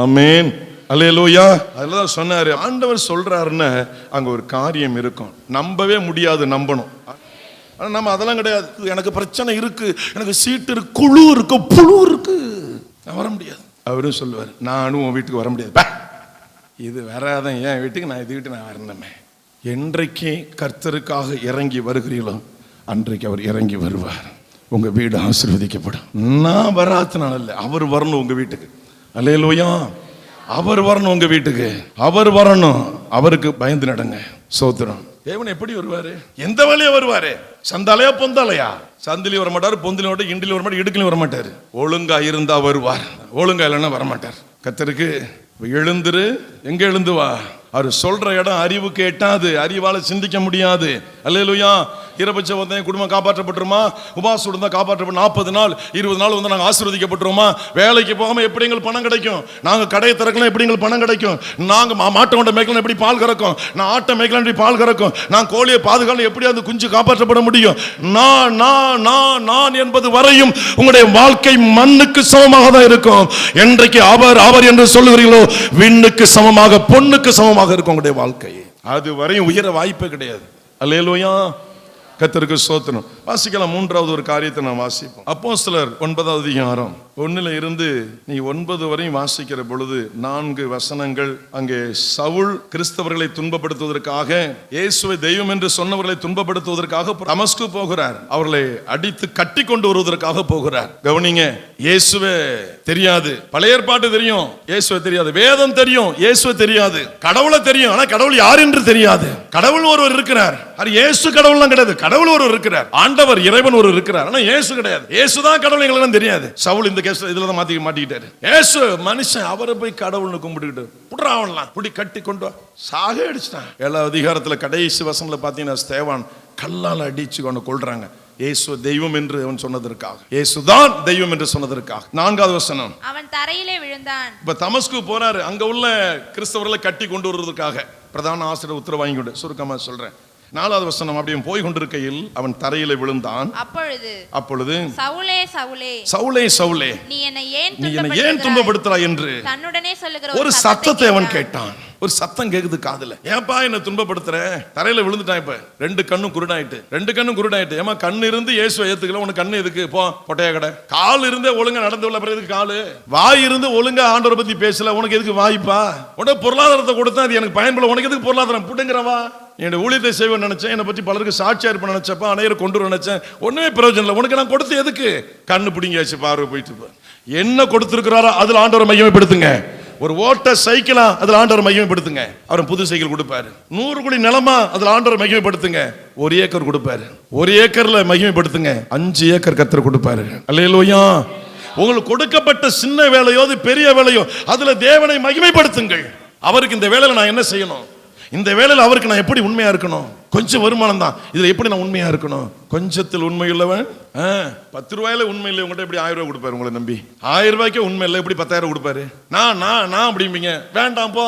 ஆமென். அல்லேலூயா. அதெல்லாம் சொன்னாரு. ஆண்டவர் சொல்றாருன்னு அங்க ஒரு காரியம் இருக்கும். நம்பவே முடியாது, நம்பணும். ஆனா நம்ம அதெல்லாம் கிடையாது. எனக்கு பிரச்சனை இருக்கு, எனக்கு சீட்டு இருக்கு, குழு இருக்கு, புழு இருக்கு, நான் வர முடியாது. அவரும் சொல்லுவார், நானும் உன் வீட்டுக்கு வர முடியாது. இது வராதான் என் வீட்டுக்கு, நான் இது வீட்டு நான் வரணுமே. என்றைக்கு கர்த்தருக்காக இறங்கி வருகிறீங்களோ அன்றைக்கு அவர் இறங்கி வருவார். உங்க வீடு ஆசீர்வதிக்கப்படும். நான் வராதனால இல்லை, அவர் வரணும் உங்க வீட்டுக்கு. அல்லேலூயா. அவர் வரணும் உங்க வீட்டுக்கு, அவர் வரணும். அவருக்கு பயந்து நடங்க. சோத்திரம். தேவன் எப்படி வருவாரு? எந்த வழியா வருவாரு? சந்தாலையா பொந்தாலையா? சந்திலையும் வர மாட்டாரு, பொந்திலையும் வர மாட்டாரு, இண்டிலையும் வர மாட்டாரு, இடுக்கிலையும் வர மாட்டாரு. ஒழுங்கா இருந்தா வருவார், ஒழுங்கா இல்லைன்னா வரமாட்டார். கர்த்தருக்கு எழுந்துரு. எங்க எழுந்து வா? அவர் சொல்ற இடம் அறிவுக்கு எட்டாது, அறிவால சிந்திக்க முடியாது. அல்லேலூயா. இரபட்ச வந்தேன் குடும்பம் காப்பாற்றப்பட்டுருமா? உபாசம் இருந்தால் காப்பாற்றப்படும். 40 நாள் 20 நாள் வந்து நாங்கள் ஆசீர்வதிக்கப்பட்டுருமா? வேலைக்கு போகாமல் எப்படி எங்களுக்கு பணம் கிடைக்கும்? நாங்கள் கடையை திறக்கலாம் எப்படி எங்களுக்கு பணம் கிடைக்கும்? நாங்கள் மாட்டை கொண்ட மேய்க்கலாம் எப்படி பால் கறக்கும்? நான் ஆட்டை மேய்க்கலாம் எப்படி பால் கறக்கும்? நான் கோழியை பாதுகாலம் எப்படி அந்த குஞ்சு காப்பாற்றப்பட முடியும்? நான் என்பது வரையும் உங்களுடைய வாழ்க்கை மண்ணுக்கு சமமாக தான் இருக்கும். என்றைக்கு அவர் அவர் என்று சொல்லுகிறீர்களோ விண்ணுக்கு சமமாக, பொண்ணுக்கு சமமாக இருக்கும் உங்களுடைய வாழ்க்கை. அது வரையும் உயர வாய்ப்பே கிடையாது. அல்லேலூயா. கர்த்தருக்கு ஸ்தோத்திரம். வாசிக்கலாம். 3வது ஒரு காரியத்தை நான் வாசிப்போம். அப்போஸ்தலர் 9வது அதிகாரம் 1 இருந்து நீ 9 வரையும் வாசிக்கிற பொழுது 4 வசனங்கள் அங்கே சவுல் கிறிஸ்தவர்களை துன்பப்படுத்துவதற்காக, இயேசுவை தெய்வம் என்று சொன்னவர்களை துன்பப்படுத்துவதற்காக தமஸ்கு போகிறார். அவர்களை அடித்து கட்டி கொண்டு வருவதற்காக போகிறார். கவனிங்க. இயேசுவே தெரியாது, பழைய ஏற்பாட்டு தெரியும், இயேசுவை தெரியாது. வேதம் தெரியும், இயேசுவை தெரியாது. கடவுளை தெரியும், ஆனா கடவுள் யார் என்று தெரியாது. கடவுள் ஒருவர் இருக்கிறார். அது இயேசு கடவுள்லாம் கிடையாது. கடவுள் ஒருவர் இருக்கிறார், ஆண்டவர் இறைவன் ஒருவர் இருக்கிறார். ஆனா இயேசு கிடையாது. இயேசுதான் கடவுள், எங்களுக்கு தெரியாது. சவுல் இந்த கேஸ் இதுல தான் மாட்டிக்கிட்டாரு. இயேசு மனுஷன், அவரை போய் கடவுள்னு கும்பிட்டுக்கிட்டு புடுறாவன்லாம் புடி கட்டி கொண்டு சாக அடிச்சிட்டான். 7வது அதிகாரத்துல கடைசி வசனத்துல பாத்தீங்கன்னா ஸ்தேவான் கல்லால் அடிச்சு கொண்டு கொள்றாங்க. இயேசு தெய்வம் என்று அவன் சொன்னதற்காக, இயேசுதான் தெய்வம் என்று சொன்னதற்காக. 4வது வசனம், அவன் தரையிலே விழுந்தான். இப்ப தமஸ்கு போறாரு, அங்க உள்ள கிறிஸ்தவர்களை கட்டி கொண்டு வருவதற்காக பிரதான ஆசிரியர் உத்தரவு வாங்கி கொண்டு. சுருக்கமா சொல்றேன். 4வது வசனம், அப்படியே போய் கொண்டிருக்கையில் அவன் தரையில விழுந்தான். அப்பொழுது சவுலே சவுலே சவுலே சவுலே நீ என்னை ஏன் துன்பப்படுத்துறாய் என்று தன்னுடனே சொல்லுகிற ஒரு சத்தத்தை அவன் கேட்டான். ஒரு சத்தம் கேக்குது காதுல. ஏன்பா என்ன துன்பப்படுத்துற? தரையில விழுந்துட்டான். இப்ப 2 கண்ணும் குருடாயிட்டு. ஏமா கண்ணு இருந்து இயேசுவை ஏத்துக்கல, உனக்கு கண்ணு எதுக்கு? போ பொட்டைய கடை. கால் இருந்தே ஒழுங்கா நடந்து உள்ள பிறகு காலு, வாய் இருந்து ஒழுங்கா ஆண்டவரை பத்தி பேசல, உனக்கு எதுக்கு வாய்ப்பா? உனக்கு பொருளாதாரத்தை கொடுத்தா அது எனக்கு பயன்பட, உனக்கு எதுக்கு பொருளாதாரம்? புட்டுங்கிறவா. என்னோட ஊழியத்தை செய்வேன் நினைச்சேன், என்னை பற்றி பலருக்கு சாட்சியா இருப்ப நினைச்சப்ப, அனைவரும் கொண்டு வர நினைச்சேன், ஒண்ணுமே பிரயோஜனம் இல்லை. உனக்கு நான் கொடுத்து எதுக்கு? கண்ணு பிடிங்கியாச்சு, பார்வை போயிட்டு. என்ன கொடுத்திருக்கிறாரோ அதுல ஆண்டவரை மகிமைப்படுத்துங்க. ஒரு ஓட்ட சைக்கிளா அதுல ஆண்டவரை மகிமைப்படுத்துங்க. அவர் புது சைக்கிள் கொடுப்பாரு. 100 குழி நிலமா அதுல ஆண்டவரை மகிமைப்படுத்துங்க. 1 ஏக்கர் கொடுப்பாரு. 1 ஏக்கர்ல மகிமைப்படுத்துங்க. 5 ஏக்கர் கர்த்தர் கொடுப்பாரு. அல்லேலூயா. உங்களுக்கு கொடுக்கப்பட்ட சின்ன வேலையோ அது பெரிய வேலையோ அதுல தேவனை மகிமைப்படுத்துங்கள். அவருக்கு இந்த வேலையில நான் என்ன செய்யணும், இந்த வேலையில் அவருக்கு நான் எப்படி உண்மையா இருக்கணும். கொஞ்சம் வருமானம் தான், இதுல எப்படி நான் உண்மையா இருக்கணும். கொஞ்சத்தில் உண்மை உள்ளவன் 10 ரூபாயில உண்மை இல்லை. உங்கள்கிட்ட எப்படி 1000 ரூபாய் கொடுப்பாரு. உங்களை நம்பி 1000 ரூபாய்க்கு உண்மை இல்லை, எப்படி 10,000 கொடுப்பாரு. நான் அப்படிம்பீங்க. வேண்டாம் போ,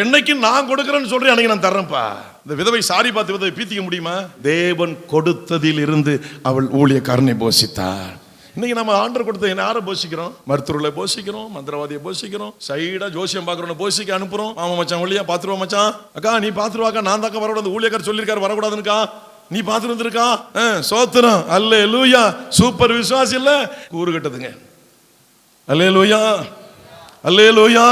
என்னைக்கு நான் கொடுக்குறேன்னு சொல்றேன் அன்னைக்கு நான் தர்றேன்ப்பா. இந்த விதவை சாரி பார்த்து விதவை பீத்திக்க முடியுமா? தேவன் கொடுத்ததில் இருந்து அவள் ஊழியக்காரனை போஷித்தார். இன்னைக்கு நம்ம ஆண்டர் கொடுத்த யாரை போஷிக்கிறோம்? மருத்துவர்களை போஷிக்கிறோம், மந்திரவாதியை போஷிக்கிறோம், சைடா ஜோசியம் பார்க்கறோம் போஷிக்க அனுப்புறோம். ஆமா மச்சான் ஒல்லியா பாத்துருவா மச்சான், அக்கா நீ பாத்துருவாக்கா, நான் தாக்க வரக்கூடாது, ஊழியக்காரர் சொல்லியிருக்காரு வரக்கூடாதுன்னுக்கா, நீ பாத்துட்டு வந்திருக்கா. சோத்திரம். அல்லேலூயா. சூப்பர் விசுவாசி இல்ல, கூறு கட்டுதுங்க. அல்லேலூயா, அல்லேலூயா.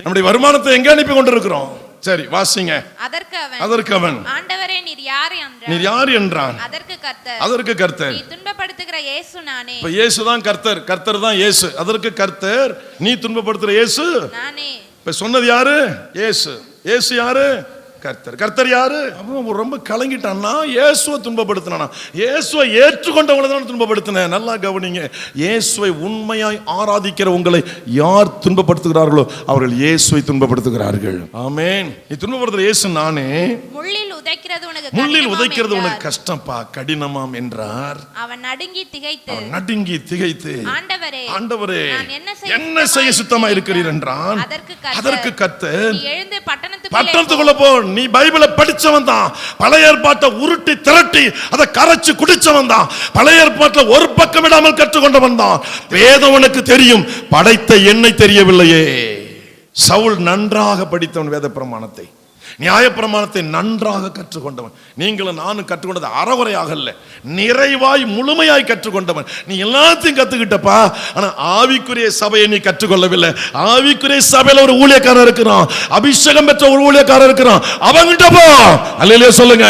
நம்முடைய வருமானத்தை எங்க அனுப்பி கொண்டிருக்கிறோம்? சரி வாசிங்க. அதற்கு அவன் ஆண்டவரே நீர் யார் என்றான். அதற்கு கர்த்தர் நீ துன்பப்படுத்துகிற இயேசு நானே. இப்ப இயேசு தான் கர்த்தர், கர்த்தர் தான் இயேசு. அதற்கு கர்த்தர் நீ துன்பப்படுத்துற இயேசு நானே. இப்ப சொன்னது யாரு? இயேசு. இயேசு யாரு? கர்த்தர். கர்த்தர் யாரு? அவன் ரொம்ப கலங்கிட்டான்னா இயேசுவை துன்பப்படுத்தினா. இயேசுவை ஏற்றுக்கொண்டவங்களை தான் துன்பப்படுத்தின. நல்லா கவனிங்க. இயேசுவை உண்மையாய் ஆராதிக்கிற உங்களை யார் துன்பப்படுத்துகிறார்களோ அவர்கள் இயேசுவை துன்பப்படுத்துகிறார்கள். ஆமென். நீ துன்பப்படுத்துற இயேசு நானே. முள்ளில் உதைக்கிறது உனக்கு கஷ்டம்பா, கடினமாம் என்றார். அவன் நடுங்கி திகைத்து ஆண்டவரே என்ன செய்ய சுத்தமா இருக்கிறீர் என்றான். அதற்கு கர்த்தர் எழுந்து பட்டணத்துக்குள்ள போ. நீ பைபிளை படிச்சவன் தான், பழைய ஏற்பாட்டை உருட்டி திரட்டி அதை கரைச்சு குடிச்சவன் தான், பழைய ஏற்பாட்டில் ஒரு பக்கம் விடாமல் கற்றுக்கொண்டவன் தான். வேதம் உனக்கு தெரியும், படைத்த என்னை தெரியவில்லையே. சவுல் நன்றாக படித்தவன் வேத பிரமாணத்தை, நியாய பிரமாணத்தை நன்றாக கற்றுக்கொண்டவன். நீங்களும் நானும் கற்றுக்கொண்டது அறகுறையாக இல்ல, நிறைவாய் முழுமையாய் கற்றுக்கொண்டவன். நீ எல்லாத்தையும் கத்துக்கிட்டப்பா, ஆனா ஆவிக்குரிய சபையை நீ கற்றுக்கொள்ளவில்லை. ஆவிக்குரிய சபையில ஒரு ஊழியக்காரர் இருக்கிறான், அபிஷேகம் பெற்ற ஒரு ஊழியக்காரர் இருக்கிறான், அவங்கிட்ட போ. அல்லேலூயா சொல்லுங்க.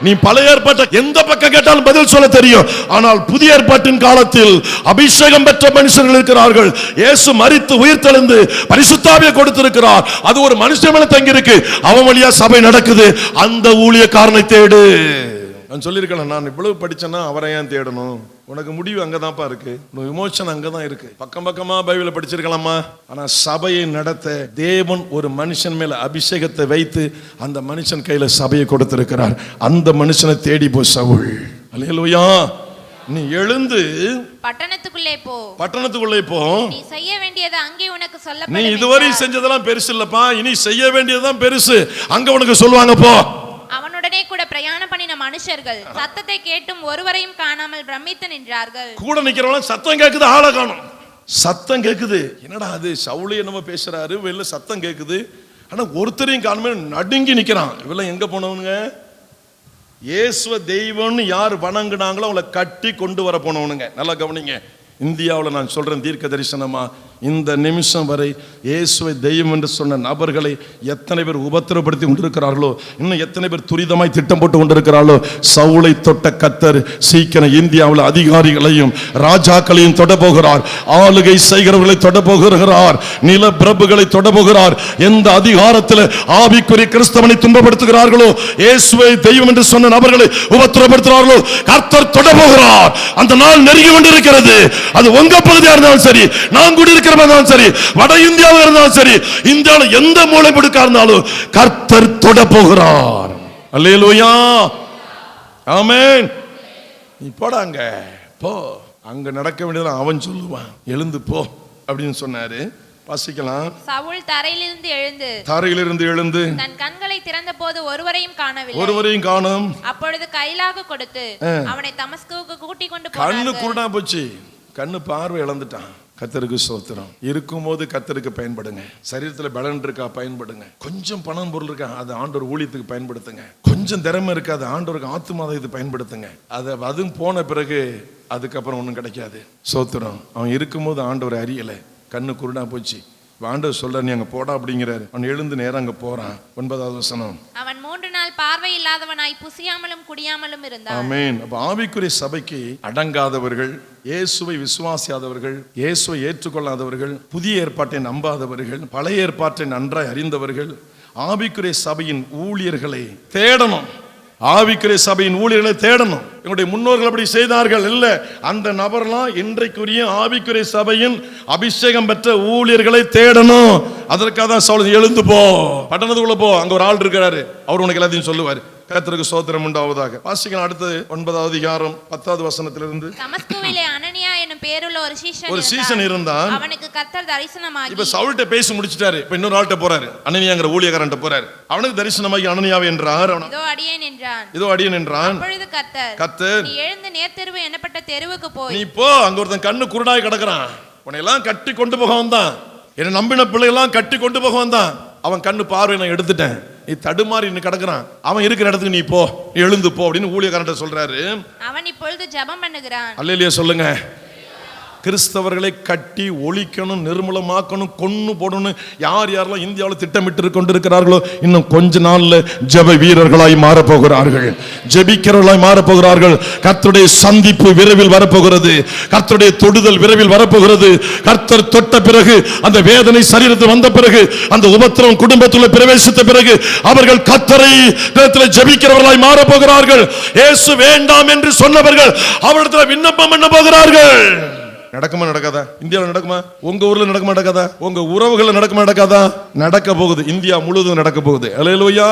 நீ பழைய ஏற்பாட்டை எந்த பக்கம் கேட்டாலும் பதில் சொல்ல தெரியும். ஆனால் புதிய ஏற்பாட்டின் காலத்தில் அபிஷேகம் பெற்ற மனுஷர்கள் இருக்கிறார்கள். இயேசு மரித்து உயிர்த்தெழுந்து பரிசுத்த ஆவியை கொடுத்திருக்கிறார். அது ஒரு மனுஷன் மேல தங்கி இருக்கு. அவன் வழியா சபை நடக்குது. அந்த ஊழியக்காரனை தேடு. நான் சொல்லியிருக்கேன், நான் இவ்வளவு படிச்சேன்னா அவரை ஏன் தேடணும்? உனக்கு முடிவு அங்கதான்ப்பா இருக்கு, விமோசனம் அங்கதான் இருக்கு. பக்கம் பக்கமா பைபிளை படிச்சிருக்கலாமா? ஆனா சபையை நடத்த தேவன் ஒரு மனுஷன் மேல அபிஷேகத்தை வைத்து அந்த மனுஷன் கையில சபையை கொடுத்திருக்கிறார். அந்த மனுஷனை தேடி போ சவுல். அல்லேலூயா. நீ எழுந்து பட்டணத்துக்குள்ளே போ. நீ செய்ய வேண்டியது அங்கே உனக்கு சொல்லப்படும். நீ இதுவரை செஞ்சதெல்லாம் பெருசு இல்லப்பா, இனி செய்ய வேண்டியதுதான் பெருசு. அங்க உனக்கு சொல்லுவாங்க போ. அவனுடனே கூட பிரயாணம் பண்ணின மனுஷர்கள் சத்தத்தை கேட்டும் ஒருவரையும் காணாமல் பிரமித்து நின்றார்கள். கூட நிக்கிறவங்க சத்தம் கேக்குது, ஆளை காணோம். சத்தம் கேக்குது, என்னடா அது சவுலே நம்ம பேசுறாரு, வெளில சத்தம் கேக்குது, ஆனா ஒருத்தரையும் காணுமே நடுங்கி நிக்கிறான். இவெல்லாம் எங்க போனவனுங்க? இயேசுவ தெய்வம்னு யார் வணங்குனாங்களோ அவங்களை கட்டி கொண்டு வர போனவனுங்க. நல்லா கவனிங்க. இந்தியாவில் நான் சொல்றேன் தீர்க்க தரிசனமா, இந்த நிமிஷம் வரை இயேசுவை தெய்வம் என்று சொன்ன நபர்களை எத்தனை பேர் உபத்திரப்படுத்தி கொண்டிருக்கிறார்களோ, இன்னும் எத்தனை பேர் துரிதமாய் திட்டம் போட்டு கொண்டிருக்கிறார்களோ, சவுலை தொட்ட கர்த்தர் சீக்கிரம் இந்தியாவில் அதிகாரிகளையும் ராஜாக்களையும் தொட போகிறார். ஆளுகை செய்கிறவர்களை தொட போகிறார். நில பிரபுகளை தொட போகிறார். எந்த அதிகாரத்தில் ஆவிக்குரிய கிறிஸ்தவனை துன்பப்படுத்துகிறார்களோ, இயேசுவை தெய்வம் என்று சொன்ன நபர்களை உபத்திரப்படுத்துகிறார்களோ, கர்த்தர் தொட போகிறார். அந்த நாள் நெருங்கி கொண்டிருக்கிறது. அது உங்க பகுதியா இருந்தாலும் சரி, நான் கூட இருக்கிறவங்க சரி, வட இந்தியாவில் இருந்தாலும் சரி, இந்தியாவில் எந்த மூலை முடுக்கா இருந்தாலும் கர்த்தர் தொட போகிறார். அல்லேலூயா. ஆமென். நீ போடாங்க போ, அங்க நடக்க வேண்டியது அவன் சொல்லுவான். எழுந்து போ அப்படின்னு சொன்னாரு. வாசிக்கலாம். சவுல் தரையிலிருந்து எழுந்து தன் கண்களை திறந்தபோது ஒருவரையும் காணோம். அப்பொழுது கைலாக கொடுத்து அவனை தமஸ்குவுக்கு கூட்டிக் கொண்டு போனார்கள். கண்ணு குருடா போச்சு, கண்ணு பார்வை இழந்துட்டான். கர்த்தருக்கு ஸ்தோத்திரம். இருக்கும்போது கர்த்தருக்கு பயன்படுங்க. சரீரத்தில் பலன் இருக்கா பயன்படுங்க. கொஞ்சம் பணம் பொருள் இருக்கா அது ஆண்டவர் ஊழியத்துக்கு பயன்படுத்துங்க. கொஞ்சம் திறமை இருக்கா அது ஆண்டவருக்கு ஆத்துமாதத்துக்கு பயன்படுத்துங்க. அதுவும் போன பிறகு அதுக்கப்புறம் ஒன்றும் கிடைக்காது. ஸ்தோத்திரம். அவன் இருக்கும்போது ஆண்டவர் அறியல, கண்ணு குருடா போச்சு. ஆண்டவர் சொல்ற நீ அங்க போடா அப்படிங்கிறாரு. அவன் எழுந்து நேரம் அங்க போறான். 9வது வசனம். அவன் 3 நாள் பார்வை இல்லாதவனாய் புசியாமலும் குடியாமலும் இருந்தான். ஆமென். அப்ப ஆவிக்குரிய சபைக்கு அடங்காதவர்கள், இயேசுவை விசுவாசியாதவர்கள், இயேசுவை ஏற்றுக்கொள்ளாதவர்கள், புதிய ஏற்பாட்டை நம்பாதவர்கள், பழைய ஏற்பாட்டை நன்றாய் அறிந்தவர்கள் ஆவிக்குரிய சபையின் ஊழியர்களை தேடணும். ஆவிக்குரிய சபையின் ஊழியர்களை தேடணும். எங்களுடைய முன்னோர்கள் அப்படி செய்தார்கள் இல்ல. அந்த நபர்லாம் இன்றைக்குரிய ஆவிக்குரிய சபையின் அபிஷேகம் பெற்ற ஊழியர்களை தேடணும். அதற்காக தான் சவுல் எழுந்து போ, பட்டணத்துக்குள்ள போ, அங்க ஒரு ஆள் இருக்கிறாரு, அவர் உனக்கு எல்லாத்தையும் சொல்லுவார். கர்த்தருக்கு ஸ்தோத்திரம் உண்டாவதாக. வாசிக்கலாம் அடுத்தது 9வது அதிகாரம் 10வது வசனத்திலிருந்து. தமஸ்குவிலே அனனியா என்னும் பேருள்ள ஒரு சீசன் இருந்தான். அவனுக்கு கர்த்தர் தரிசனமாகி. இப்ப சவுல்ட்ட பேசி முடிச்சிட்டாரு. இப்ப இன்னொரு ஆள்கிட்ட போறாரு, அனனியாங்கிற ஊழியக்காரன்ட்ட போறாரு. அவனுக்கு தரிசனமாகி அனனியாவே என்றார். இதோ அடியேன் என்றான். இதோ அடியேன் என்றான். அப்பொழுது கர்த்தர் நீ எழுந்து நேர்த்தெருவு என்னப்பட்ட தெருவுக்கு போய். நீ போ, அங்க ஒருத்தன் கண்ணு குருடாய் கிடக்குறான், உன்னை எல்லாம் கட்டி கொண்டு போக வந்தான், என்ன நம்பின பிள்ளையெல்லாம் கட்டி கொண்டு போக வந்தான், அவன் கண்ணு பார்வை நான் எடுத்துட்டேன், நீ தடுமாறி இன்னும் கிடக்குறான், அவன் இருக்கிற இடத்துக்கு நீ போ, நீ எழுந்து போ அப்படின்னு ஊழியக்காரன்ட்ட சொல்றாரு. அவன் இப்பொழுது ஜெபம் பண்ணுகிறான். அல்லேலூயா சொல்லுங்க. கிறிஸ்தவர்களை கட்டி ஒழிக்கணும், நிர்மூலமாக்கணும், கொன்னு போடணும் யார் யாரெல்லாம் இந்தியாவில் திட்டமிட்டு கொண்டிருக்கிறார்களோ இன்னும் கொஞ்ச நாள்ல ஜெப வீரர்களாய் மாறப்போகிறார்கள், ஜெபிக்கிறவர்களாய் மாறப்போகிறார்கள். கர்த்தருடைய சந்திப்பு விரைவில் வரப்போகிறது, கர்த்தருடைய தொடுதல் விரைவில் வரப்போகிறது. கர்த்தர் தொட்ட பிறகு, அந்த வேதனை சரீரத்தில் வந்த பிறகு, அந்த உபத்திரவம் குடும்பத்தில் பிரவேசித்த பிறகு அவர்கள் கர்த்தரை ஜெபிக்கிறவர்களாய் மாறப்போகிறார்கள். இயேசு வேண்டாம் என்று சொன்னவர்கள் அவரிடத்தில் விண்ணப்பம் பண்ண போகிறார்கள். நடக்குமா நடக்காதா? இந்தியாவில் நடக்குமா? உங்க ஊர்ல நடக்குமா நடக்காதா? உங்க உறவுகள் நடக்குமா நடக்காதா? நடக்க போகுது. இந்தியா முழுவதும் நடக்க போகுது. அல்லேலூயா.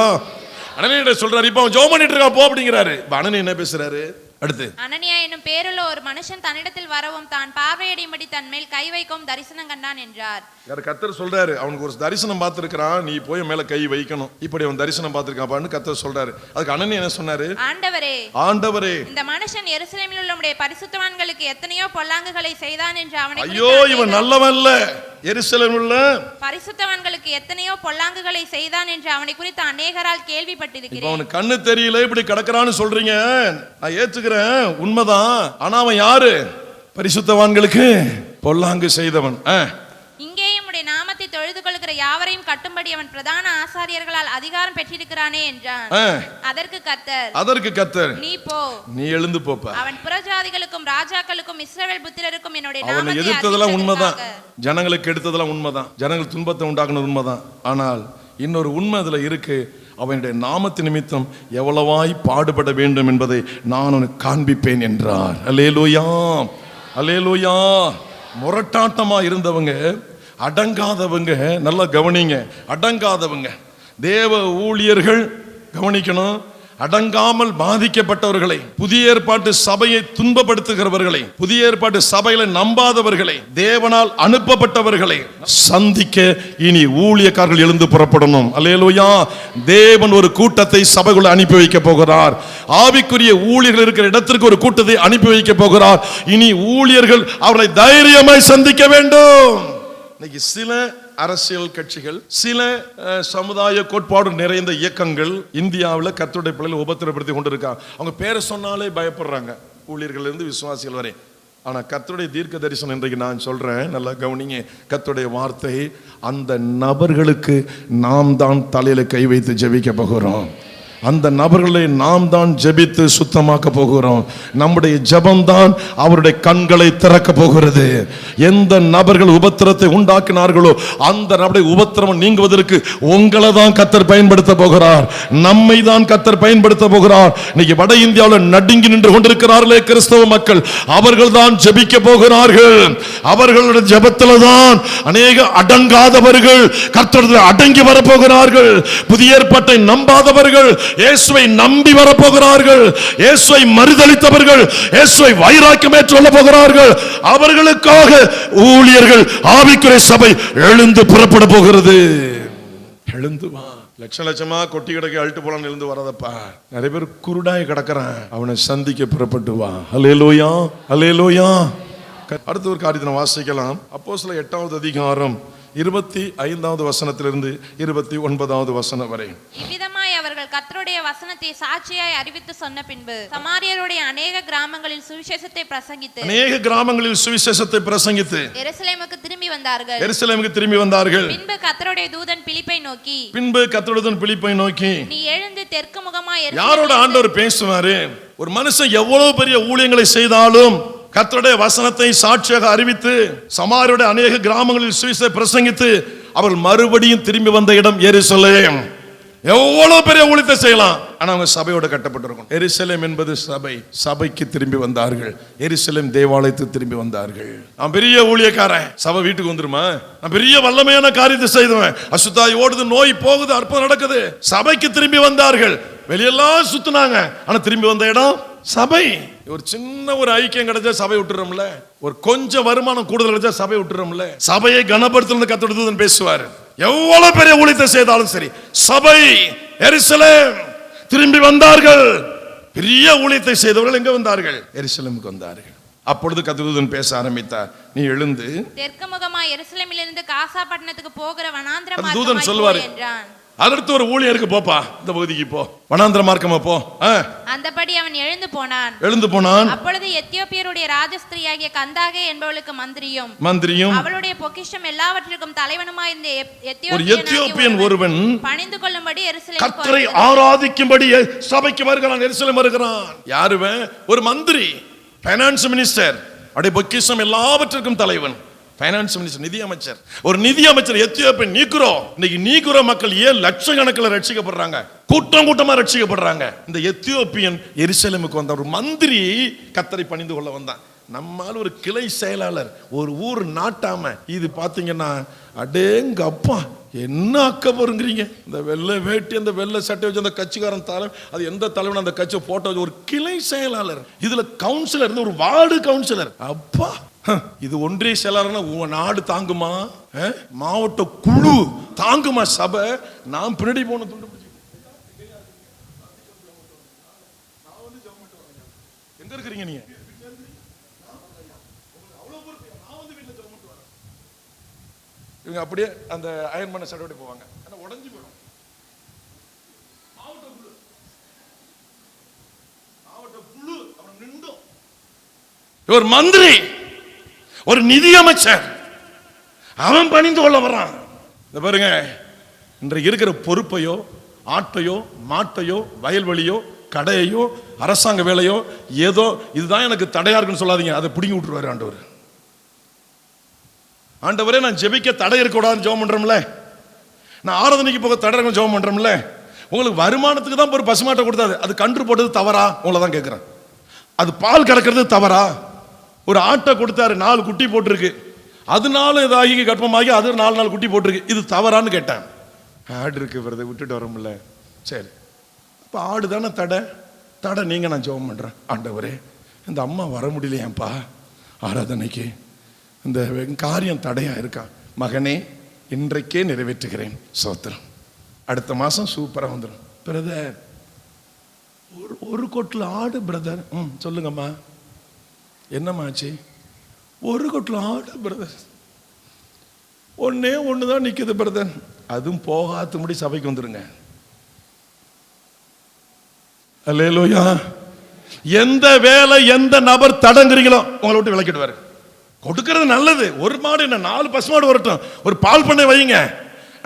அனனியா சொல்றாரு, இப்ப அவன் ஜெபம் பண்ணிட்டு இருக்கா போ அப்படிங்கிறாரு. அனனியா என்ன பேசுறாரு? அடுத்து அனனியா என்னும் பேருள்ள ஒரு மனுஷன் தன்னிடத்தில் வரவும் தான் பார்வையடையும்படி தன் மேல் கை வைக்கவும் தரிசனம் கண்டான் என்றார். கர்த்தர் சொல்றாரு, அவனுக்கு ஒரு தரிசனம் பார்த்திருக்கிறான், நீ போய் மேல கை வைக்கணும், இப்படி அவன் தரிசனம் பார்த்திருக்கான்னு கர்த்தர் சொல்றாரு. அதுக்கு அனனியா என்ன சொன்னாரு? ஆண்டவரே, இந்த மனுஷன் எருசலேமில் உள்ள நம்முடைய பரிசுத்தவான்களுக்கு எத்தனையோ பொல்லாங்குகளை செய்தான் என்று அவனை. ஐயோ, இவன் நல்லவன் இல்ல, எருசலேமில் உள்ள பரிசுத்தவான்களுக்கு எத்தனையோ பொல்லாங்குகளை செய்தான் என்று அவனை குறித்து அநேகரால் கேள்விப்பட்டிருக்கிறேன். அவனுக்கு கண்ணு தெரியல, இப்படி கிடக்குறான்னு சொல்றீங்க, நான் ஏத்துக்கிறேன், உண்மைதான். ஆனா அவன் யாரு? பரிசுத்தவான்களுக்கு பொல்லாங்கு செய்தவன். இங்கேயும் உடைய நாமத்தை தொழுது கொள்கிற யாவரையும் கட்டும்படி அவன் பிரதான ஆசாரியர்களால் அதிகாரம் பெற்றிருக்கிறானே என்றான். அதற்கு கர்த்தர் நீ போ, நீ எழுந்து போப்பா, அவன் புறஜாதிகளுக்கும் ராஜாக்களுக்கும் இஸ்ரவேல் புத்திரருக்கும் என்னுடைய நாமத்தை எதிர்த்ததெல்லாம் உண்மைதான், ஜனங்களுக்கு எடுத்ததெல்லாம் உண்மைதான், ஜனங்கள் துன்பத்தை உண்டாக்குனது உண்மைதான். ஆனால் இன்னொரு உண்மை அதுல இருக்கு, அவனுடைய நாமத்து நிமித்தம் எவ்வளவாய் பாடுபட வேண்டும் என்பதை நான் உனக்கு காண்பிப்பேன் என்றார். அல்லேலூயா, அல்லேலூயா. முரட்டாட்டமா இருந்தவங்க, அடங்காதவங்க, நல்லா கவனிங்க, அடங்காதவங்க தேவ ஊழியர்கள் கவனிக்கணும். அடங்காமல் பாதிக்கப்பட்டவர்களை, புதிய ஏற்பாட்டு சபையை துன்பப்படுத்துகிறவர்களை, புதிய ஏற்பாட்டு சபைகளை நம்பாதவர்களை, தேவனால் அனுப்பப்பட்டவர்களை சந்திக்க இனி ஊழியக்காரர்கள் எழுந்து புறப்படணும். அல்லேலூயா. தேவன் ஒரு கூட்டத்தை சபைக்குள்ள அனுப்பி வைக்க போகிறார். ஆவிக்குரிய ஊழியர்கள் இருக்கிற இடத்திற்கு ஒரு கூட்டத்தை அனுப்பி வைக்க போகிறார். இனி ஊழியர்கள் அவர்களை தைரியமாய் சந்திக்க வேண்டும். இன்னைக்கு சில அரசியல் கட்சிகள், சில சமுதாய கோட்பாடு நிறைந்த இயக்கங்கள் இந்தியாவில் கர்த்தருடைய பிள்ளைகளை உபத்திரப்படுத்தி கொண்டிருக்காங்க. அவங்க பேரை சொன்னாலே பயப்படுறாங்க, ஊழியர்கள் இருந்து விசுவாசிகள் வரை. ஆனா கர்த்தருடைய தீர்க்க தரிசனம் இன்றைக்கு நான் சொல்றேன், நல்லா கவனிங்க. கர்த்தருடைய வார்த்தை, அந்த நபர்களுக்கு நாம் தான் தலையில கை வைத்து ஜெபிக்க போகிறோம். அந்த நபர்களை நாம் தான் ஜெபித்து சுத்தமாக்க போகிறோம். நம்முடைய ஜெபம் தான் அவருடைய கண்களை திறக்க போகிறது. எந்த நபர்கள் உபத்திரத்தை உண்டாக்கினார்களோ அந்த நபருடைய உபத்திரம் நீங்குவதற்கு உங்களை தான் கர்த்தர் பயன்படுத்த போகிறார், நம்மை தான் கர்த்தர் பயன்படுத்த போகிறார். இன்னைக்கு வட இந்தியாவில் நடுங்கி நின்று கொண்டிருக்கிறார்களே கிறிஸ்தவ மக்கள், அவர்கள் தான் ஜெபிக்க போகிறார்கள். அவர்களுடைய ஜெபத்தில் தான் அநேக அடங்காதவர்கள் கர்த்தரிடத்தில் அடங்கி வரப்போகிறார்கள். புதிய ஏற்பாட்டை நம்பாதவர்கள் இயேசுவை நம்பி வரப்போகிறார்கள். இயேசுவை மறுதலித்தவர்கள் இயேசுவை வைராக்கியம் ஏற்றுக்கொள்ள போகிறார்கள். அவர்களுக்காக ஊழியர்கள், ஆவிக்குரிய சபை எழுந்து புறப்பட போகிறது. எழுந்து வா. லட்சம் லட்சமா கொட்டி கிடக்க அழுட்டு போலான்னு எழுந்து வரதப்பா. நிறைய பேர் குருடாய் கிடக்கிறான், அவனை சந்திக்க புறப்பட்டு வா. அல்லேலூயா, அல்லேலூயா. அடுத்த ஒரு காரியத்தை வாசிக்கலாம். அப்போஸ்தலர் 8வது அதிகாரம் 25வது வசனத்திலிருந்து 29வது வசனம் வரை. இவ்விதமாய் அவர்கள் அவர்கள் கர்த்தருடைய வசனத்தை சாட்சியாய் அறிவித்து சொன்ன பின்பு சமாரியருடைய அநேக கிராமங்களில் சுவிசேஷத்தை பிரசங்கித்து எருசலேமுக்கு திரும்பி வந்தார்கள். பின்பு கர்த்தருடைய தூதன் பிலிப்பை நோக்கி நீ எழுந்து தெற்கு முகமாய் யாரோட ஆண்டவர் பேசுவாரு? ஒரு மனுஷன் எவ்வளவு பெரிய ஊழியங்களை செய்தாலும் கர்த்தருடைய வசனத்தை சாட்சியாக அறிவித்து சமாரியருடைய அநேக கிராமங்களில் சுவிசேஷத்தை பிரசங்கித்து அவர்கள் மறுபடியும் திரும்பி வந்த இடம் எருசலேம். எவ்வளவு பெரிய ஊழியத்தை செய்யலாம், ஆனா அவங்க சபையோட கட்டப்பட்டிருக்கும். எருசலேம் என்பது சபை. சபைக்கு திரும்பி வந்தார்கள். எருசலேம் தேவாலயத்துக்கு திரும்பி வந்தார்கள். நான் பெரிய ஊழியக்காரன், சபை வீட்டுக்கு வந்துருமா? நான் பெரிய வல்லமையான காரியத்தை செய்துவேன், அசுத்தாய் ஓடுது, நோய் போகுது, அற்புதம் நடக்குது. சபைக்கு திரும்பி வந்தார்கள். வெளியெல்லாம் சுத்தினாங்க, ஆனா திரும்பி வந்த இடம் சபை. ஒரு சின்ன ஒரு ஐக்கியம் கிடைச்சா சபை விட்டுறோம்ல, ஒரு கொஞ்சம் வருமானம் கூடுதல் கிடைச்சா சபை விட்டுறோம்ல. சபையை கனப்படுத்துறது கத்தோடு பேசுவார். எவ்வளவு பெரிய ஊழியத்தை செய்தாலும் சரி, சபை எருசலேம் திரும்பி வந்தார்கள். பெரிய ஊழியத்தை செய்தவர்கள் எங்க வந்தார்கள்? எருசலேமுக்கு வந்தார்கள். அப்பொழுது கர்த்தர் பேச ஆரம்பித்தார். நீ எழுந்து தெற்கு முகமாய் எருசலேமிலிருந்து காசா பட்டணத்துக்கு போகிற வனாந்திர மார்க்கமாய் தூதன் சொல்வார் என்றான். அதற்கு ஒரு ஊழியருக்கு போப்பா, இந்த பகுதிக்கு போ, வனாந்திர மார்க்கமா போ. அந்தபடி அவன் எழுந்து போனான். அப்பொழுது எத்தியோப்பியருடைய ராஜஸ்திரியாகிய கந்தாகே என்பவளுக்கு மந்திரியும் அவளுடைய பொக்கிஷம் எல்லாவற்றிற்கும் தலைவனுமாய் இருந்த எத்தியோப்பியன் ஒருவன் பணிந்து கொள்ளும்படி எருசலேம் கர்த்தரை ஆராதிக்கும்படி சபைக்கு வருகிறான். எருசலேம் வருகிறான். யாருவன்? ஒரு மந்திரி, பைனான்ஸ் மினிஸ்டர். அவருடைய பொக்கிஷம் எல்லாவற்றிற்கும் தலைவன், பைனான்ஸ் மினிஸ்டர், நிதி அமைச்சர். ஒரு நிதி அமைச்சர் எத்தியோப்பியன் நீக்ரோ. இன்னைக்கு நீக்ரோ மக்கள் ஏன் லட்சக்கணக்கில் ரட்சிக்கப்படுறாங்க, கூட்டமா ரட்சிக்கப்படுறாங்க. இந்த எத்தியோப்பியன் எருசலேமுக்கு வந்த ஒரு மந்திரி கர்த்தரை பணிந்து கொள்ள வந்தான். நம்மால் ஒரு கிளை செயலாளர், ஒரு ஊர் நாட்டாம. இது பாத்தீங்கன்னா அடேங்க அப்பா, என்ன அக்க போறீங்க? இந்த வெள்ளை வேட்டி, அந்த வெள்ளை சட்டை வச்சு அந்த கட்சிக்காரன் தலைவன், அது எந்த தலைவன் அந்த கட்சி போட்டோ வச்சு ஒரு கிளை செயலாளர். இதுல கவுன்சிலர் இருந்து ஒரு வார்டு கவுன்சிலர். அப்பா, இது ஒன்றிய செயலாளர்னா நாடு தாங்குமா? மாவட்ட குழு தாங்குமா? சபை நான் பின்னாடி போன துண்டு எங்க இருக்கிறீங்க நீங்க? இவங்க அப்படியே அந்த அயன் பண்ண சட்டை போவாங்க, உடஞ்சி போயிடும். மாவட்ட குழு அவன் நின்றும். ஒரு மந்திரி, ஒரு நிதி அமைச்சர், அவன் பணிந்து கொள்ள வர்றான். இந்த பாருங்க, இன்றைக்கு இருக்கிற பொறுப்பையோ, ஆட்டையோ, மாட்டையோ, வயல்வெளியோ, கடையோ, அரசாங்க வேலையோ, ஏதோ இதுதான் எனக்கு தடையா இருக்குன்னு சொல்லாதீங்க. அதை பிடிங்கி விட்டுருவாரு ஆண்டவர். ஆண்டவரே, நான் ஜெபிக்க தடை இருக்கக்கூடாதுன்னு ஜெபம் பண்றோம்ல, நான் ஆராதனைக்கு போக தடை இருக்க ஜெபம் பண்றோம்ல. உங்களுக்கு வருமானத்துக்கு தான் ஒரு பசுமாட்டை கொடுத்தாது, அது கன்று போட்டது தவறா? உங்களை தான் கேட்கிறேன். அது பால் கறக்கிறது தவறா? ஒரு ஆட்டை கொடுத்தாரு, 4 குட்டி போட்டிருக்கு, அதனால இதாகி கர்ப்பமாகி அது 4 குட்டி போட்டிருக்கு, இது தவறான்னு கேட்டேன். ஆடு இருக்கு விரதை விட்டுட்டு வரோம்ல, சரி, இப்போ ஆடு தானே தடை நீங்க. நான் ஜெபம் பண்றேன், ஆண்டவரே இந்த அம்மா வர முடியலையாப்பா ஆராதனைக்கு, இந்த காரியம் தடையா இருக்கா, மகனே இன்றைக்கே நிறைவேற்றுகிறேன், சோத்திரம், அடுத்த மாசம் சூப்பரா வந்துடும். பிரதர், ஒரு கொட்டில் ஆடு பிரதர். சொல்லுங்கம்மா, என்னம்மாச்சு? ஒரு கொட்டில் ஆடு பிரதர், ஒண்ணுதான் நிக்குது பிரதர், அதுவும் போகாத முடி சபைக்கு வந்துருங்க. அல்லேலூயா. எந்த வேலை, எந்த நபர் தடங்குறீங்களோ உங்களை விட்டு விளக்கிடுவாரு. கொடுக்கறது நல்லது, ஒரு மாடு என்ன 4 பசுமாடு வரட்டும், ஒரு பால் பண்ணை வைங்க.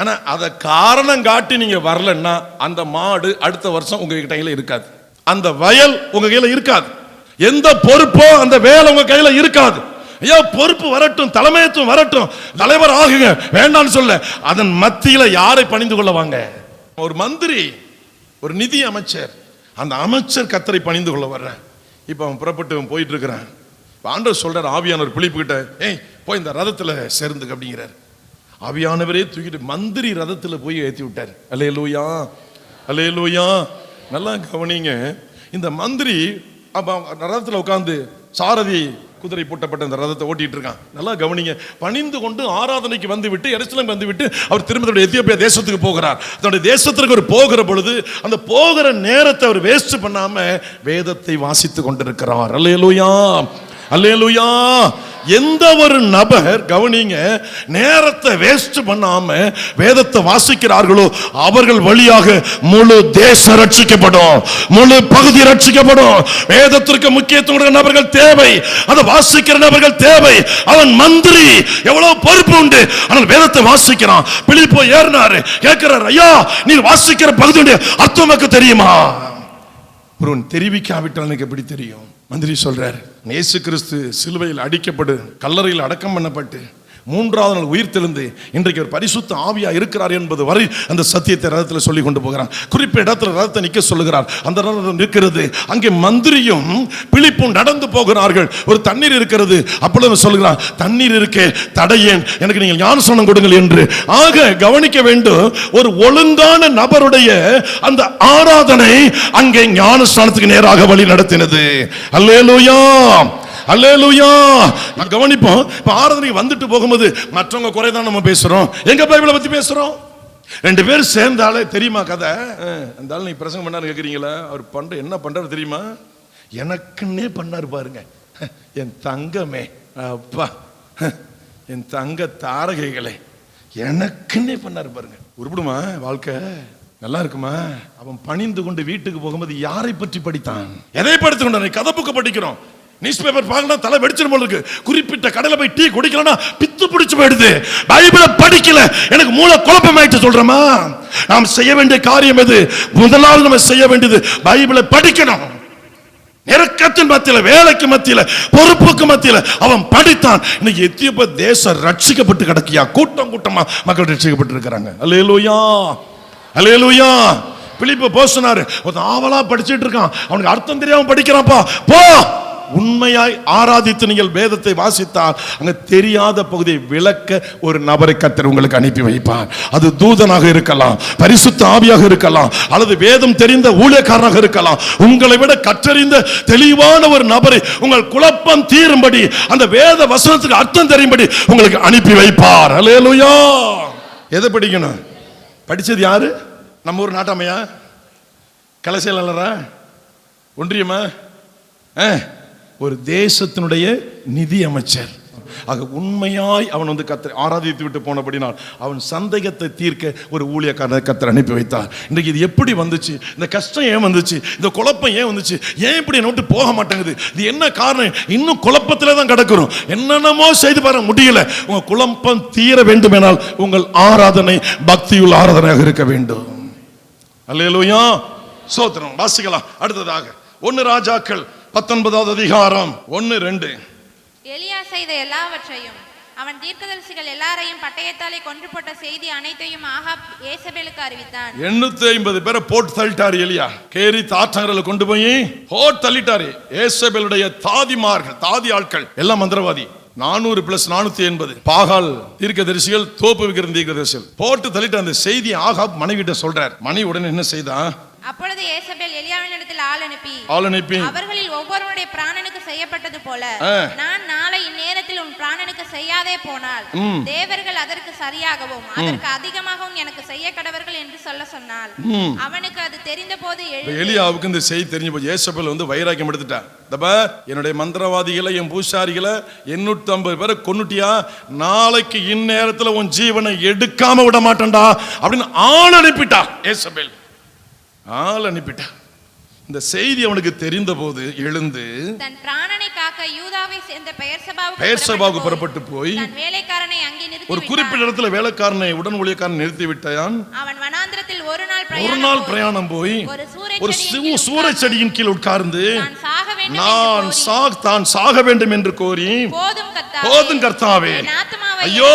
ஆனா அதை காரணம் காட்டி நீங்க வரலன்னா அந்த மாடு அடுத்த வருஷம் உங்க கையில இருக்காது, அந்த வயல் உங்க கையில இருக்காது, எந்த பொறுப்போ அந்த வேலை உங்க கையில இருக்காது. ஐயோ பொறுப்பு வரட்டும், தலைமைத்துவம் வரட்டும், தலைவர் ஆகுங்க வேண்டான்னு சொல்ல, அதன் மத்தியில யாரை பணிந்து கொள்ள வாங்க? ஒரு மந்திரி, ஒரு நிதி அமைச்சர், அந்த அமைச்சர் கர்த்தரை பணிந்து கொள்ள வர்றேன். இப்ப அவன் புறப்பட்டு போயிட்டு இருக்கிறான். ஆண்டவர் சொல்றார் ஆவியானவர் பிலிப்பு கிட்ட, போய் இந்த ரதத்துல சேர்ந்துக்க அப்படிங்கிறார். ஆவியானவரே தூக்கிட்டு மந்திரி ரதத்துல போய் ஏற்றி விட்டார். அல்லேலூயா, அல்லேலூயா. நல்லா கவனிங்க, இந்த மந்திரி ரதத்துல உட்கார்ந்து சாரதி குதிரை பூட்டப்பட்ட அந்த ரதத்தை ஓட்டிட்டு இருக்கான். நல்லா கவனிங்க, பணிந்து கொண்டு ஆராதனைக்கு வந்து விட்டு எருசலேம் வந்து விட்டு அவர் திரும்ப எத்தியோப்பியா தேசத்துக்கு போகிறார். தன்னுடைய தேசத்திற்கு அவர் போகிற பொழுது அந்த போகிற நேரத்தை அவர் வேஸ்ட் பண்ணாம வேதத்தை வாசித்து கொண்டிருக்கிறார். அல்லேலூயா, அல்லேலூயா. எந்த ஒரு நபர் கவனிங்க நேரத்தை வேஸ்ட் பண்ணாம வேதத்தை வாசிக்கிறார்களோ அவர்கள் வழியாக முழு தேசம் ரட்சிக்கப்படும், முழு பகுதி ரட்சிக்கப்படும். வேதத்திற்கு முக்கியத்துவம் நபர்கள் தேவை, அதை வாசிக்கிற நபர்கள் தேவை. அவன் மந்திரி, எவ்வளவு பொறுப்பு உண்டு, ஆனால் வேதத்தை வாசிக்கிறான். பிலிப்பு ஏறினாரு, கேட்கிறார், ஐயா நீ வாசிக்கிற பகுதியுடைய அர்த்தம் எனக்கு தெரியுமா? ஒருவன் தெரிவிக்காவிட்டால் எனக்கு எப்படி தெரியும்? மந்திரி சொல்றார், இயேசு கிறிஸ்து சிலுவையில் அடிக்கப்பட்டு கல்லறையில் அடக்கம் பண்ணப்பட்டு மூன்றாவது நாள் உயிர் தெழுந்து இன்றைக்கு ஒரு பரிசுத்த ஆவியா இருக்கிறார் என்பது வரை அந்த சத்தியத்தை ரதத்தில் சொல்லி கொண்டு போகிறான். குறிப்பிட்ட இடத்துல ரதத்தை நிற்க சொல்லுகிறார். அந்த ரதம் நிற்கிறது. அங்கே மந்திரியும் பிலிப்பும் நடந்து போகிறார்கள். ஒரு தண்ணீர் இருக்கிறது. அப்பொழுது சொல்லுகிறான், தண்ணீர் இருக்கே தடையேன், எனக்கு நீங்கள் ஞானஸ்நானம் கொடுங்கள் என்று. ஆக கவனிக்க வேண்டும், ஒரு ஒழுங்கான நபருடைய அந்த ஆராதனை அங்கே ஞானஸ்நானத்துக்கு நேராக வழி நடத்தினது. அல்லேலூயா, அல்லேலூயா. நான் கவனிப்போம். இப்ப ஆராதனைக்கு வந்துட்டு போகும்போது மற்றவங்க குறைதான் நம்ம பேசுறோம், எங்க பைபிளை பத்தி பேசுறோம். ரெண்டு பேரும் சேர்ந்தாலே தெரியுமா கதை? அந்த ஆள் நீ பிரசங்கம் பண்ணாரு கேக்குறீங்களா? அவர் என்ன பண்றாரு தெரியுமா? எனக்குன்னே பண்ணாரு பாருங்க. என் தங்கமே, அப்பா, என் தங்க தாரகைகளே, எனக்குன்னே பண்ணாரு பாருங்க. உருப்படுமா வாழ்க்கை? நல்லா இருக்குமா? அவன் பணிந்து கொண்டு வீட்டுக்கு போகும்போது யாரை பற்றி படித்தான்? எதை படித்து கொண்டான்? கதை புக்க படிக்கிறோம், நியூஸ் பேப்பர் பார்க்கலாம், தலை வெடிச்சிடும் போல இருக்கு. குறிப்பிட்ட கடையில் போய் டீ குடிக்கலன்னா பித்து பிடிச்சு போயிடுது. பைபிளை படிக்கல, எனக்கு மூளை குழப்பம் ஆயிட்டு சொல்றமா? நாம் செய்ய வேண்டிய காரியம் எது? முதலாவது நம்ம செய்ய வேண்டியது பைபிளை படிக்கணும். நெருக்கத்தின் மத்தியில, வேலைக்கு மத்தியில, பொறுப்புக்கு மத்தியில அவன் படித்தான். இன்னைக்கு எத்தியோப்பியா தேசம் ரட்சிக்கப்பட்டு கிடக்கியா, கூட்டம் கூட்டமா மக்கள் ரட்சிக்கப்பட்டு இருக்கிறாங்க. அல்லேலூயா, அல்லேலூயா. பிலிப்பு போய் சொன்னாரு, ஆவலா படிச்சிட்டு இருக்கான், அவனுக்கு அர்த்தம் தெரியாம படிக்கிறான்ப்பா, போ. உண்மையாய் ஆராதித்து நீங்கள் வேதத்தை வாசித்தால் அங்க தெரியாத பகுதியை விளக்க ஒரு நபரை கர்த்தர் உங்களுக்கு அனுப்பி வைப்பார். அது தூதனாக இருக்கலாம், பரிசுத்த ஆவியாக இருக்கலாம், அல்லது வேதம் தெரிந்த ஊழியக்காரனாக இருக்கலாம். உங்களை விட கற்றறிந்த தெளிவான ஒரு நபரை உங்கள் குழப்பம் தீரும்படி, அந்த வேத வசனத்துக்கு அர்த்தம் தெரியும்படி உங்களுக்கு அனுப்பி வைப்பார். அல்லேலூயா. எதை படிக்கணும்? படிச்சது யாரு? நம்ம ஒரு நாட்டாமையா, கலை செயலாளரா, ஒன்றியமா, ஒரு தேசத்தினுடைய நிதி அமைச்சர். ஆக உண்மையாய் அவன் வந்து கர்த்தரை ஆராதித்து விட்டு போனபடினால் அவன் சந்தேகத்தை தீர்க்க ஒரு ஊழியக்காரனை கர்த்தர் அனுப்பி வைத்தார். இன்றைக்கு இது எப்படி வந்துச்சு? இந்த கஷ்டம் ஏன் வந்துச்சு? இந்த குழப்பம் ஏன் வந்துச்சு? ஏன் இப்படி என்னை விட்டு போக மாட்டேங்குது? இது என்ன காரணம்? இன்னும் குழப்பத்திலே தான் கிடக்கிறோம். என்னென்னமோ செய்து பாருங்க, முடியல. உங்க குழப்பம் தீர வேண்டுமென்றால் உங்கள் ஆராதனை பக்தியுள்ள ஆராதனையாக இருக்க வேண்டும். அல்லேலூயா, ஸ்தோத்திரம். வாசிக்கலாம் அடுத்ததாக 1 ராஜாக்கள் 19வது அதிகாரம் 1-2. எலியா செய்த எல்லாவற்றையும், அவன் தீர்க்கதரிசிகள் எல்லாரையும் பட்டயத்தாலே கொன்று போட்ட செய்தி அனைத்தையும் ஆகாப் ஏசபேலுக்கு அறிவித்தான். 850 பேரை போட்டு தள்ளிட்டாரு எலியா. கேரி தாற்றங்கரை கொண்டு போய் போட்டு தள்ளிட்டாரு. ஏசபேலுடைய தாதிமார்கள், தாதி ஆட்கள் எல்லாம் மந்திரவாதி. 400 + 480 பாகால் தீர்க்கதரிசிகள், தோப்பு விக்கிற தீர்க்கதரிசிகள் போட்டு தள்ளிட்டு அந்த செய்தி ஆகாப் மனைவிட்ட சொல்றார். மனைவி உடனே என்ன செய்தா? அப்பொழுது ஏசபேல் எலியாவினிடத்தில் ஆள் அனுப்பி அவர்களில் ஒவ்வொருவருடைய பிராணனுக்கு செய்யப்பட்டது போல நான் நாளை இந்நேரத்தில் உன் பிராணனுக்கு செய்யாதே போனால் தேவர்கள் அதற்கு சரியாகவும் அதற்கு அதிகமாகவும் எனக்கு செய்ய கடவர்கள் என்று சொல்ல சொன்னாள். அவனுக்கு அது தெரிந்த போது எலியாவுக்கு இந்த செய்தி தெரிஞ்ச போது ஏசபேல் வந்து வைராக்கியம் எடுத்துட்டா. என்னுடைய மந்திரவாதிகளை, என் பூசாரிகளை 850 பேரை கொன்னுட்டியா, நாளைக்கு இந்நேரத்தில் உன் ஜீவனை எடுக்காம விட மாட்டேன்டா அப்படின்னு ஆள் அனுப்பிட்டா. ஏசபேல் ஆள் அனுப்பிட்டா. இந்த செய்தி அவனுக்கு தெரிந்த போது எழுந்து தன் பிராணனை காக்க யூதாவை சேர்ந்த பெயர்சபாவுக்கு புறப்பட்டு போய் வேலைக்காரனை அங்கே நிறுத்தி ஒரு குறிப்பிட்ட இடத்துல வேலைக்காரனை, உடன் ஊழியக்காரனை நிறுத்தி விட்டான். அவன் வனாந்திரத்தில் ஒரு நாள் பிரயாணம் போய் ஒரு சூரைச் செடியின் கீழ் உட்கார்ந்து தான் சாக வேண்டும் என்று கோரி, போதும் கர்த்தாவே, ஐயோ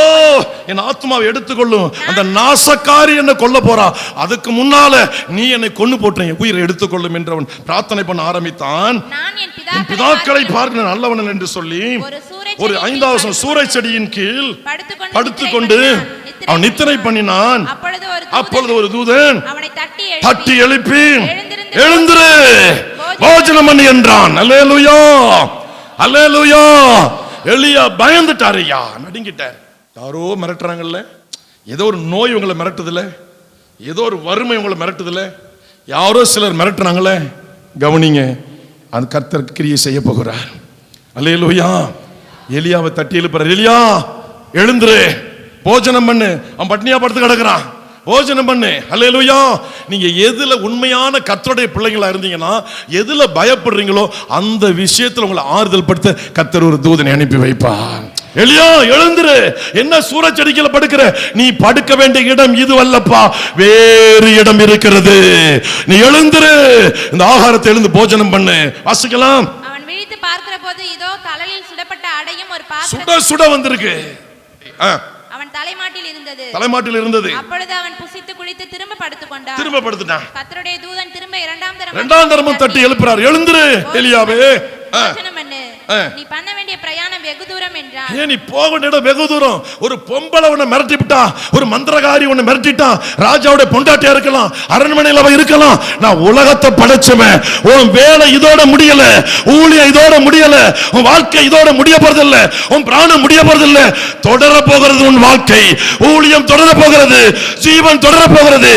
என் ஆத்மாவை எடுத்துக்கொள்ளும், அந்த நாசக்காரி என்ன கொல்ல போறா, அதுக்கு முன்னால நீ என்னை கொன்னு போட்டு என் உயிரை எடுத்துக்கொள்ளும் என்று அவன் பிரார்த்தனை பண்ண ஆரம்பித்தான். என் பிதாக்களை பார்க்க நல்லவன் என்று சொல்லி ஒரு 5வது சூரைச் செடியின் கீழ் படுத்துக்கொண்டு அவன் நித்திரை பண்ணினான். அப்பொழுது ஒரு தூதன் தட்டி எழுப்பி எழுந்திரு, போஜனம் பண்ணி என்றான். அல்லேலூயா, அல்லேலூயா. எலியா பயந்துட்டாருயா, நடுங்கிட்டார். யாரோ மிரட்டுறாங்கல்ல, ஏதோ ஒரு நோய் உங்களை மிரட்டுதுல, ஏதோ ஒரு வறுமை உங்களை மிரட்டுதுல, யாரோ சிலர் மிரட்டுறாங்களே, கவனிங்க, அந்த கர்த்தர் கிரியை செய்ய போகிறார். அல்லேலூயா. எலியாவை தட்டி எழுப்புறார். எலியா எழுந்துரு, போஜனம் பண்ணு. அவன் பட்னியா படுத்து கிடக்குறான், போஜனம் பண்ணு. அல்லேலூயா. நீங்க எதுல உண்மையான கர்த்தருடைய பிள்ளைங்களா இருந்தீங்கன்னா, எதுல பயப்படுறீங்களோ அந்த விஷயத்துல உங்களை ஆறுதல் படுத்த கர்த்தர் ஒரு தூதனை அனுப்பி வைப்பார். எலியா எழுந்துரு, என்ன சூரச்செடிக்கல படுக்கிற? நீ படுக்க வேண்டிய இடம் இது அல்லப்பா, வேறு இடம் இருக்கிறது. நீ எழுந்துரு, இந்த ஆகாரத்தை எழுந்து போஜனம் பண்ணு. வாசிக்கலாம். அவன் விழித்து பார்க்கிற போது இதோ தழலில் சுடப்பட்ட அடையும் ஒரு சுட பாத்திரம் சுட வந்திருக்கு. அவன் தலைமாட்டில் இருந்தது. தலைமாட்டில் இருந்தது. அப்பொழுது அவன் புசித்து குடித்து திரும்ப படுத்துக் கொண்டான். திரும்ப படுத்துட்டான். கர்த்தருடைய தூதன் திரும்ப இரண்டாம் தரமும் தட்டி எழுப்புறார். எழுந்துரு எலியாவே, போஜனம் பண்ணு. நீ பண்ண வேண்டிய பிரயாணம் வெகு தூரம் என்றான். ஏன் நீ போக வேண்டிய இடம் வெகு தூரம். ஒரு பொம்பளை உன்னை மிரட்டி விட்டா, ஒரு மந்திரகாரி உன்னை மிரட்டிட்டா, ராஜாவுடைய பொண்டாட்டியா இருக்கலாம், அரண்மனையில் அவ இருக்கலாம். நான் உலகத்தை படைச்சவன். உன் வேலை இதோட முடியல, ஊழியம் இதோட முடியல, உன் வாழ்க்கை இதோட முடிய போறதில்ல, உன் பிராணம் முடிய போறதில்ல. தொடர போகிறது உன் வாழ்க்கை, ஊழியம் தொடர போகிறது, ஜீவன் தொடர போகிறது,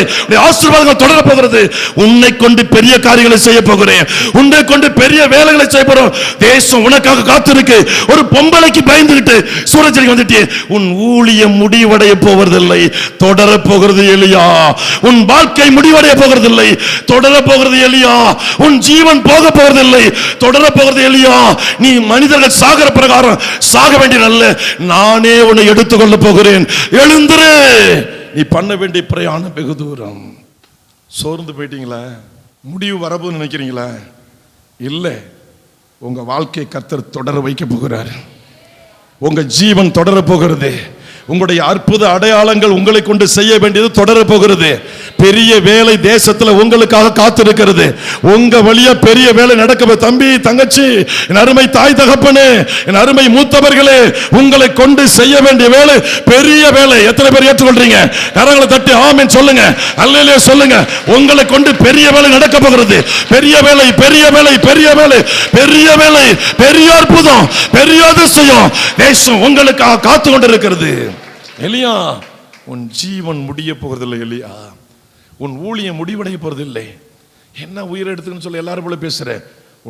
ஆசீர்வாதங்கள் தொடர போகிறது. உன்னை கொண்டு பெரிய காரியங்களை செய்ய போகிறேன், உன்னை கொண்டு பெரிய வேலைகளை செய்ய போறோம். தேசம் உனக்காக காத்திருக்கு. ஒரு பொம்பளைக்கு பயந்துகிட்டு சூரச்செடிக்கு வந்துட்டு உன் ஊழியம் முடிவடைய போவதில்லை, தொடர போகிறது எலியா. உன் வாழ்க்கை முடிவடைய போகிறதில்லை, தொடர போகிறது எலியா. உன் ஜீவன் போக போவதில்லை, தொடர போகிறது எலியா. நீ மனிதர்கள் சாகர பிரகாரம் சாக வேண்டிய அல்ல, நானே உன்னை எடுத்துக்கொள்ள போகிறேன். எழுந்துரு, நீ பண்ண வேண்டிய பிரயாணம் வெகு தூரம். சோர்ந்து போயிட்டீங்களா? முடிவு வரப்போன்னு நினைக்கிறீங்களா? இல்லை, உங்க வாழ்க்கை கர்த்தர் தொடர வைக்க போகிறார். உங்க ஜீவன் தொடர போகிறது. உங்களுடைய அற்புத அடையாளங்கள் உங்களை கொண்டு செய்ய வேண்டியது தொடர போகிறது. பெரிய வேலை தேசத்துல உங்களுக்காக காத்திருக்கிறது. உங்க வழியா பெரிய வேலை நடக்க. தம்பி, தங்கச்சி, என் அருமை தாய் தகப்பனே, என் அருமை மூத்தவர்களே, உங்களை கொண்டு செய்ய வேண்டிய வேலை பெரிய வேலை. எத்தனை பேர் ஏற்றுக்கொள்றீங்க? கரங்களை தட்டி ஆமென் சொல்லுங்க, அல்லேலூயா சொல்லுங்க. உங்களை கொண்டு பெரிய வேலை நடக்க போகிறது. பெரிய வேலை, பெரிய வேலை, பெரிய வேலை, பெரிய வேலை, பெரிய அற்புதம், பெரிய அதிசயம் தேசம் உங்களுக்காக காத்து கொண்டிருக்கிறது. எலியா, உன் ஜீவன் முடிய போகிறதில்லை எலியா. உன் ஊழியம் முடிவடைய போறதில்லை. என்ன உயிரை எடுத்துன்னு சொல்லி எல்லாரும் போல பேசுற?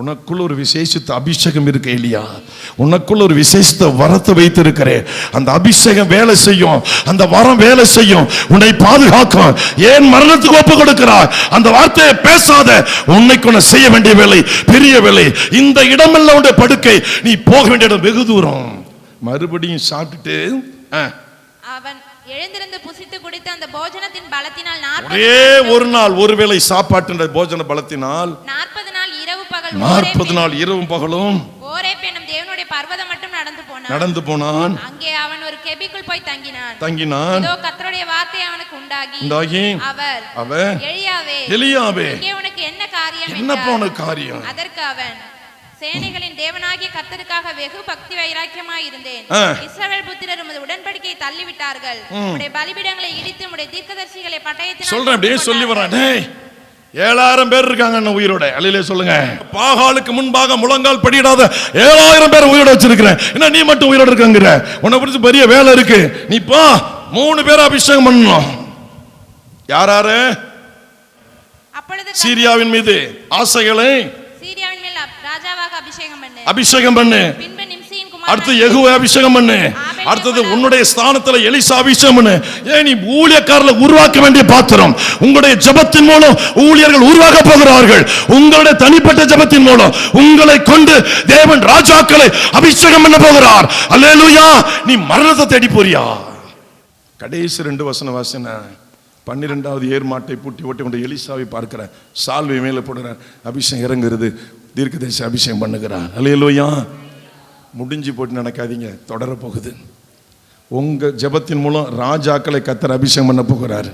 உனக்குள்ள ஒரு விசேஷித்த அபிஷேகம் இருக்கு எலியா. உனக்குள்ள ஒரு விசேஷித்த வரத்தை வைத்து இருக்கிறேன். அந்த அபிஷேகம் வேலை செய்யும், அந்த வரம் வேலை செய்யும், உன்னை பாதுகாக்கும். ஏன் மரணத்துக்கு ஒப்பு கொடுக்கிறாய்? அந்த வார்த்தையை பேசாத. உன்னைக்கு உன்னை செய்ய வேண்டிய வேலை பெரிய வேலை. இந்த இடமெல்லாம் உன்னுடைய படுக்கை, நீ போக வேண்டிய இடம் வெகு தூரம். மறுபடியும் சாப்பிட்டுட்டு அவன் எழுந்திருந்து புசித்து குடித்து அந்த போஜனத்தின் பலத்தினால் ஒரே ஒரு நாள் ஒருவேளை சாப்பாட்டு போஜன பலத்தினால் 40 நாள் இரவு பகல் 40 நாள் இரவும் பகலும் ஓரேப் என்னும் தேவனுடைய பர்வதம் மட்டும் நடந்து போனான். அங்கே அவன் ஒரு கெபிக்குள் போய் தங்கினான். இதோ கர்த்தருடைய வார்த்தை அவனுக்கு உண்டாகி அவர் எலியாவே இங்கே உனக்கு என்ன காரியம்? என்னப்பா உனக்கு காரியம்? அதற்கு அவன், சேனைகளின் தேவனாகிய கர்த்தருக்காக வெகு பக்தி வைராக்கியமாய் இருந்தேன். இஸ்ரவேல் புத்திரர் உமது உடன்படிக்கையை தள்ளிவிட்டார்கள், உம்முடைய பலிபீடங்களை இடித்து உம்முடைய தீர்க்கதரிசிகளை பட்டயத்தினால் சொல்றேன். அப்படியே சொல்லி வரான். 7000 பேர் இருக்காங்க உயிரோட. அல்லேலூயா சொல்லுங்க. பாகாலுக்கு முன்பாக முழங்கால் படியிடாத 7000 பேர் உயிரோட வச்சிருக்கிறேன். என்ன நீ மட்டும் உயிரோட இருக்கங்கிற? உன்னை பிடிச்சி பெரிய வேலை இருக்கு. நீ பா 3 பேரை அபிஷேகம் பண்ணணும். யாராரு? சீரியாவின் மீது ஆசைகளை அபிஷேகம் பண்ணு. அடுத்து யெகூவை அபிஷேகம் பண்ணு. அடுத்தது உன்னுடைய ஸ்தானத்துல எலிசா அபிஷேகம் பண்ணு. ஏன் நீ ஊழியக்காரர்களை உருவாக்க வேண்டிய பாத்திரம். உங்களுடைய ஜெபத்தின் மூலம் ஊழியர்கள் உருவாக்க போகிறார்கள். உங்களுடைய தனிப்பட்ட ஜெபத்தின் மூலம் உங்களை கொண்டு தேவன் ராஜாக்களை அபிஷேகம் பண்ண போகிறார். அல்லேலூயா. நீ மரணத்தை தேடி போறியா? கடைசி 2 வசனம் வாசின 12வது ஏர்மாட்டை பூட்டி ஓட்டி கொண்டு எலிசாவை பார்க்கிற சால்வை மேலே போடுற அபிஷேகம் இறங்குறது. தீர்க்கதரிசி அபிஷேகம் பண்ணுகிறார். அல்லேலூயா. முடிஞ்சு போட்டு நடக்காதீங்க, தொடர போகுது. உங்க ஜெபத்தின் மூலம் ராஜாக்களை கர்த்தர் அபிஷேகம் பண்ண போகிறார்.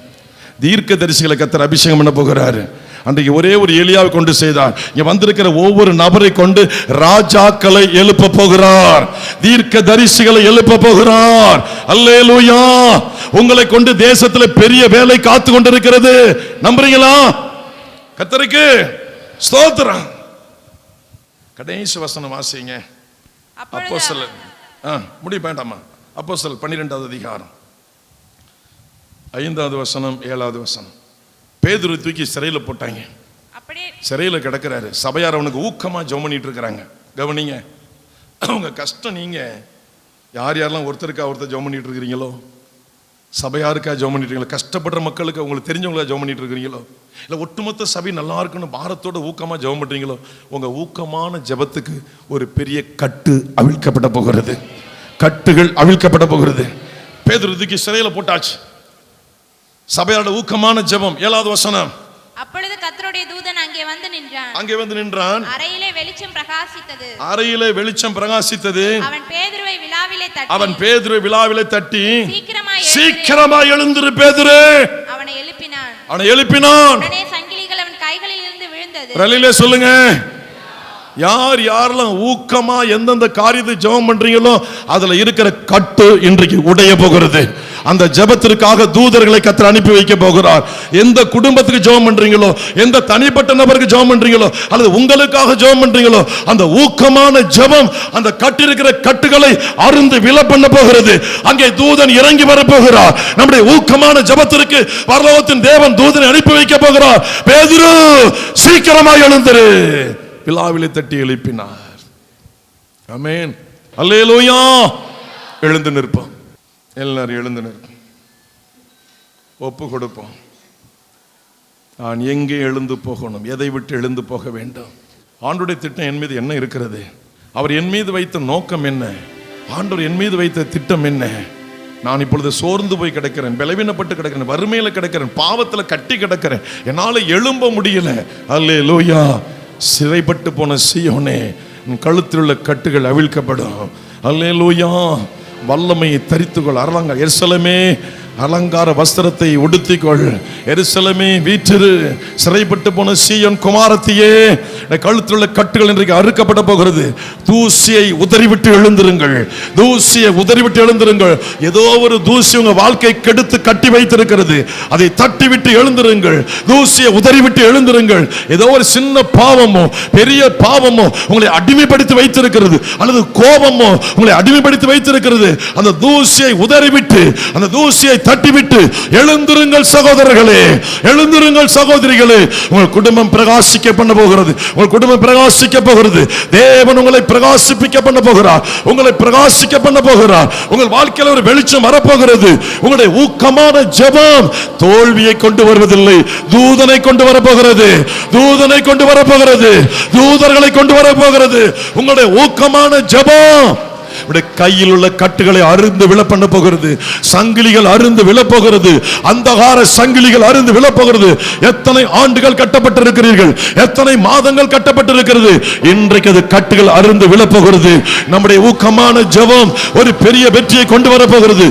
தீர்க்கதரிசிகளை கர்த்தர் அபிஷேகம் பண்ண போகிறார். அன்றைக்கு ஒரே ஒரு எலியாவை கொண்டு செய்தார். இங்க வந்திருக்கிற ஒவ்வொரு நபரை கொண்டு ராஜாக்களை எழுப்ப போகிறார், தீர்க்கதரிசிகளை எழுப்ப போகிறார். அல்லேலூயா. உங்களை கொண்டு தேசத்துல பெரிய வேலை காத்து கொண்டிருக்கிறது. நம்புறீங்களா? கர்த்தருக்கு ஸ்தோத்திரம். கடைசி வசனம் வாசிங்க. அப்போஸ்தலர் முடிய வேண்டாமா? அப்போஸ்தலர் 12வது அதிகாரம் 5வது வசனம் 7வது வசனம். பேதுரு தூக்கி சிறையில போட்டாங்க. சிறையில கிடக்கிறாரு. சபையார் அவனுக்கு ஊக்கமா ஜெபம் பண்ணிட்டு இருக்கிறாங்க. கவனிங்க, அவங்க கஷ்டம் நீங்க யார் யாரெல்லாம் ஒருத்தருக்கா ஒருத்தர் ஜெபம் பண்ணிட்டு இருக்கிறீங்களோ, சபையாருக்கா ஜெபம் பண்ணிட்டு இருக்கீங்களோ, கஷ்டப்படுற மக்களுக்கு உங்களுக்கு தெரிஞ்சவங்களா ஜெபம் பண்ணிட்டு இருக்கிறீங்களோ, இல்லை ஒட்டுமொத்த சபை நல்லா இருக்கணும் பாரத்தோட ஊக்கமாக ஜெபம் பண்ணுறீங்களோ, உங்கள் ஊக்கமான ஜெபத்துக்கு ஒரு பெரிய கட்டு அவிழ்க்கப்பட போகிறது. கட்டுகள் அவிழ்க்கப்பட போகிறது. பேதுரு தூக்கி சிறையில் போட்டாச்சு. சபையோட ஊக்கமான ஜெபம். 7வது வசனம். அப்பொழுது கர்த்தருடைய தூதன் அங்கே வந்து நின்றான். அறையிலே வெளிச்சம் பிரகாசித்தது. அவன் பேதுருவை விலாவிலே தட்டி சீக்கிரமாய் எழுந்திரு பேதுரு. அவனை எழுப்பினான். உடனே சங்கிலிகள் அவன் கைகளில் இருந்து விழுந்தது. ரலிலே சொல்லுங்க. யாரெல்லாம் ஊக்கமா எந்தெந்த காரியத்தை ஜெபம் பண்றீங்களோ அதுல இருக்கிற கட்டு இன்றைக்கு உடைய போகிறது. அந்த ஜெபத்திற்காக தூதர்களை கர்த்தர் அனுப்பி வைக்க போகிறார். எந்த குடும்பத்துக்கு ஜெபம் பண்றீங்களோ, எந்த தனிப்பட்ட நபருக்கு ஜெபம் பண்றீங்களோ, அல்லது உங்களுக்காக ஜெபம் பண்றீங்களோ, அந்த ஊக்கமான ஜெபம் அந்த கட்டிருக்கிற கட்டுகளை அருந்து வில பண்ண போகிறது. அங்கே தூதன் இறங்கி வர போகிறார். நம்முடைய ஊக்கமான ஜெபத்திற்கு பரலோகத்தின் தேவன் தூதனை அனுப்பி வைக்க போகிறார். பேதுரு சீக்கிரமாக எழுந்திரு. விலாவிலே தட்டி எழுப்பினார். ஆமென். அல்லேலூயா. எழுந்து நிற்போம். எல்லாரும் எழுந்து நிற்போம். ஒப்பு கொடுப்போம். நான் எங்கே எழுந்து போகணும், எதை விட்டு எழுந்து போக வேண்டும்? ஆண்டவருடைய திட்டம் என் மீது என்ன இருக்கிறது? அவர் என் மீது வைத்த நோக்கம் என்ன? ஆண்டவர் என் மீது வைத்த திட்டம் என்ன? நான் இப்பொழுது சோர்ந்து போய் கிடக்கிறேன், பலவீனப்பட்டு கிடக்கிறேன், வறுமையில கிடக்கிறேன், பாவத்தில் கட்டி கிடக்கிறேன், என்னால் எழும்ப முடியல. அல்லேலூயா. சிறைப்பட்டு போன சீயோனே, கழுத்தில் உள்ள கட்டுகள் அவிழ்க்கப்படும். அல்லேலூயா. வல்லமையை தரித்துக்கொள். எருசலேமே அலங்கார வஸ்திரத்தை உடுத்திக்கொள். எருசலேமே வீற்றிரு. சிறைப்பட்டு போன சீயோன் குமாரத்தியே, கழுத்தில் உள்ள கட்டுகள் இன்றைக்கு அறுக்கப்பட போகிறது. தூசியை உதறிவிட்டு எழுந்திருங்கள். தூசியை உதறிவிட்டு எழுந்திருங்கள். ஏதோ ஒரு தூசி உங்க வாழ்க்கை கெடுத்து கட்டி வைத்திருக்கிறது. அதை தட்டிவிட்டு எழுந்திருங்கள். தூசியை உதறிவிட்டு எழுந்திருங்கள். ஏதோ ஒரு சின்ன பாவமோ பெரிய பாவமோ உங்களை அடிமைப்படுத்தி வைத்திருக்கிறது, அல்லது கோபமோ உங்களை அடிமைப்படுத்தி வைத்திருக்கிறது. அந்த தூசியை உதறிவிட்டு, அந்த தூசியை தட்டிவிட்டு எழுந்திருங்கள் சகோதரர்களே, எழுந்திருங்கள் சகோதரிகளே. உங்கள் குடும்பம் பிரகாசிக்க பண்ண போகிறது. உங்கள் குடும்பம் பிரகாசிக்க போகிறது. தேவன் உங்களை பிரகாசிப்பிக்க பண்ண போகிறார். உங்களை பிரகாசிக்க பண்ண போகிறார். உங்கள் வாழ்க்கையில் ஒரு வெளிச்சம் வரப்போகிறது. உங்களுடைய ஊக்கமான ஜெபம் தோல்வியை கொண்டு வருவதில்லை, தூதனை கொண்டு வரப்போகிறது. தூதனை கொண்டு வரப்போகிறது. தூதர்களை கொண்டு வரப்போகிறது. உங்களுடைய ஊக்கமான ஜெபம் கையில் உள்ள கட்டுகளை அருந்து விழ பண்ண போகிறது. சங்கிலிகள் அருந்து விழ போகிறது. அந்தகார சங்கிலிகள் அருந்து விழ போகிறது. எத்தனை ஆண்டுகள் கட்டப்பட்டிருக்கிறீர்கள், எத்தனை மாதங்கள் கட்டப்பட்டிருக்கிறது, இன்றைக்கு அது கட்டுகள் அருந்து விழ போகிறது. நம்முடைய ஊக்கமான ஜெபம் ஒரு பெரிய வெற்றியை கொண்டு வர போகிறது.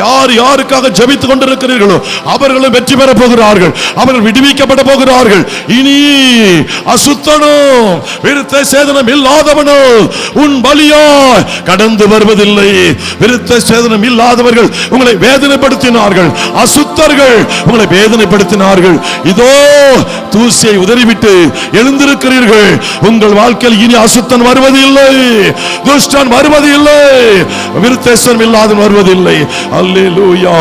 யார் யாருக்காக ஜெபித்துக் கொண்டிருக்கிறீர்களோ அவர்களும் வெற்றி பெற போகிறார்கள். அவர்கள் விடுவிக்கப்பட போகிறார்கள். இனி அசுத்தனோ விருத்த சேதனம் இல்லாதவனோ உன் பலியாய் கடந்து வருவதில்லை. விருத்த சேதனம் இல்லாதவர்கள் உங்களை வேதனைப்படுத்தினார்கள். அசுத்தர்கள் உங்களை வேதனைப்படுத்தினார்கள். இதோ தூசியை உதறிவிட்டு எழுந்திருக்கிறீர்கள். உங்கள் வாழ்க்கையில் இனி அசுத்தன் வருவதில்லை, துஷ்டன் வருவதில்லை, விருத்த சேதனம் இல்லாதவன் வருவதில்லை. அல்லேலூயா.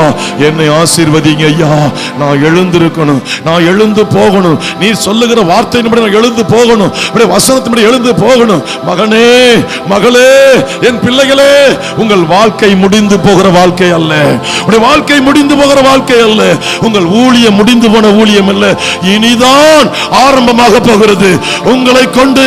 என்னை ஆசீர்வதிங்க ஐயா. நான் எழுந்திருக்கணும், நான் எழுந்து போகணும். நீ சொல்லுகிற வார்த்தையின்படி நான் எழுந்து போகணும், வசனத்தின்படி எழுந்து போகணும். மகனே மகளே, என் பிள்ளைகளே, உங்கள் வாழ்க்கை முடிந்து போகிற வாழ்க்கை அல்ல. உங்கள் வாழ்க்கை முடிந்து போகிற வாழ்க்கை அல்ல. உங்கள் ஊழியம் முடிந்து போன ஊழியம் அல்ல. இனிதான் ஆரம்பமாக போகிறது. உங்களை கொண்டு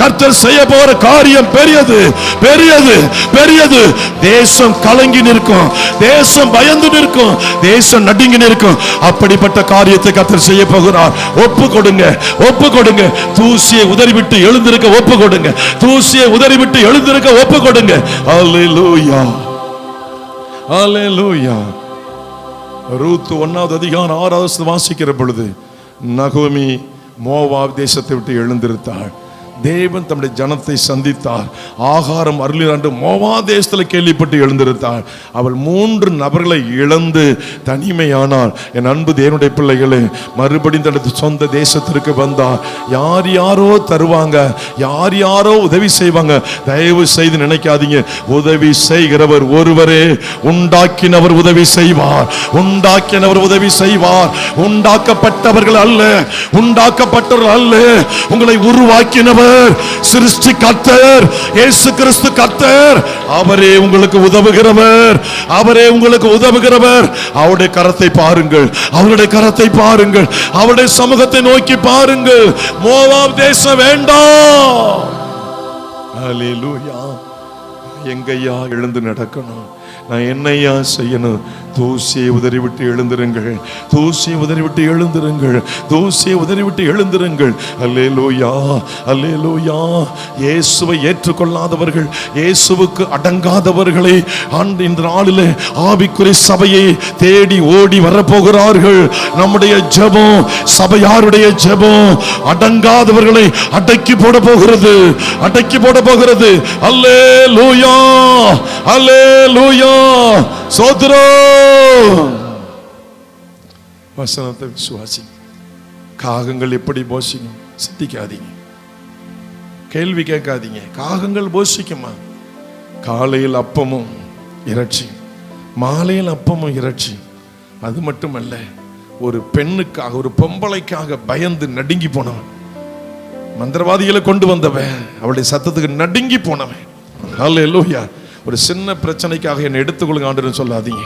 கர்த்தர் செய்ய போகிற காரியம் பெரியது, பெரியது, பெரியது. தேசம் கலங்கி நிற்கும், தேசம் பயந்து நிற்கும், தேசம் நடுங்கி நிற்கும். அப்படிப்பட்ட காரியத்தை கர்த்தர் செய்ய போகிறார். ஒப்பு கொடுங்க, ஒப்பு கொடுங்க. தூசியை உதறிவிட்டு எழுந்திருக்க ஒப்பு கொடுங்க. தூசியை உதறிவிட்டு எழுந்திருக்க ஒப்பு கொடுங்க. அல்லேலூயா, அல்லேலூயா. ரூத் 1வது அதிகாரம் 6வது வாசிக்கிற பொழுது நகோமி மோவாப் தேசத்தை விட்டு எழுந்திருத்தாள். தேவன் தம்முடைய ஜனத்தை சந்தித்தார். ஆகாரம் அருளினாண்டு மோவா தேசத்தில் கேள்விப்பட்டு எழுந்திருத்தாள். அவள் 3 நபர்களை இழந்து தனிமையானாள். என் அன்பு தேவனுடைய பிள்ளைகளே, மறுபடியும் தனது சொந்த தேசத்திற்கு வந்தார். யார் யாரோ தருவாங்க, யார் யாரோ உதவி செய்வாங்க. தயவு செய்து நினைக்காதீங்க. உதவி செய்கிறவர் ஒருவரே. உண்டாக்கினவர் உதவி செய்வார், உண்டாக்கினவர் உதவி செய்வார். உண்டாக்கப்பட்டவர்கள் அல்ல, உண்டாக்கப்பட்டவர்கள் அல்ல, உங்களை உருவாக்கினவர் கர்த்தர், சிருஷ்டி கர்த்தர், இயேசு கிறிஸ்து கர்த்தர். அவரே உங்களுக்கு உதவுகிறவர், அவரே உங்களுக்கு உதவுகிறவர். அவருடைய கரத்தை பாருங்கள், அவருடைய கரத்தை பாருங்கள், அவருடைய சமூகத்தை நோக்கி பாருங்கள். மோவாப் தேசம் வேண்டாம். ஹல்லேலூயா. எங்கய்யா எழுந்து நடக்கணும்? நான் என்னையா செய்யணும்? தூசியை உதறிவிட்டு எழுந்திருங்கள், தூசியை உதறிவிட்டு எழுந்திருங்கள், தூசியை உதறிவிட்டு எழுந்திருங்கள். அல்லேலூயா, அல்லேலூயா. இயேசுவை ஏற்றுக்கொள்ளாதவர்கள், இயேசுவுக்கு அடங்காதவர்களை இந்த நாளிலே ஆவிக்குரிய சபையை தேடி ஓடி வரப்போகிறார்கள். நம்முடைய ஜெபம், சபையாருடைய ஜெபம் அடங்காதவர்களை அடக்கி போட போகிறது, அடக்கி போட போகிறது. அல்லேலூயா, அல்லேலூயா. சோதரம் வசனத்தை விசுவாசி. காகங்கள் எப்படி போஷிக்கும் சிந்திக்காதீங்க, கேள்வி கேட்காதீங்க. காகங்கள் போஷிக்குமா? காலையில் அப்பமும் இறைச்சி, மாலையில் அப்பமும் இறைச்சி. அது மட்டுமல்ல, ஒரு பெண்ணுக்காக, ஒரு பொம்பளைக்காக பயந்து நடுங்கி போனவன், மந்திரவாதிகளை கொண்டு வந்தவன், அவளுடைய சத்தத்துக்கு நடுங்கி போனவன். ஹல்லேலூயா. ஒரு சின்ன பிரச்சனைக்காக என்னை எடுத்துக்கொள்ளுங்க ஆண்டவர்னு சொல்லாதீங்க.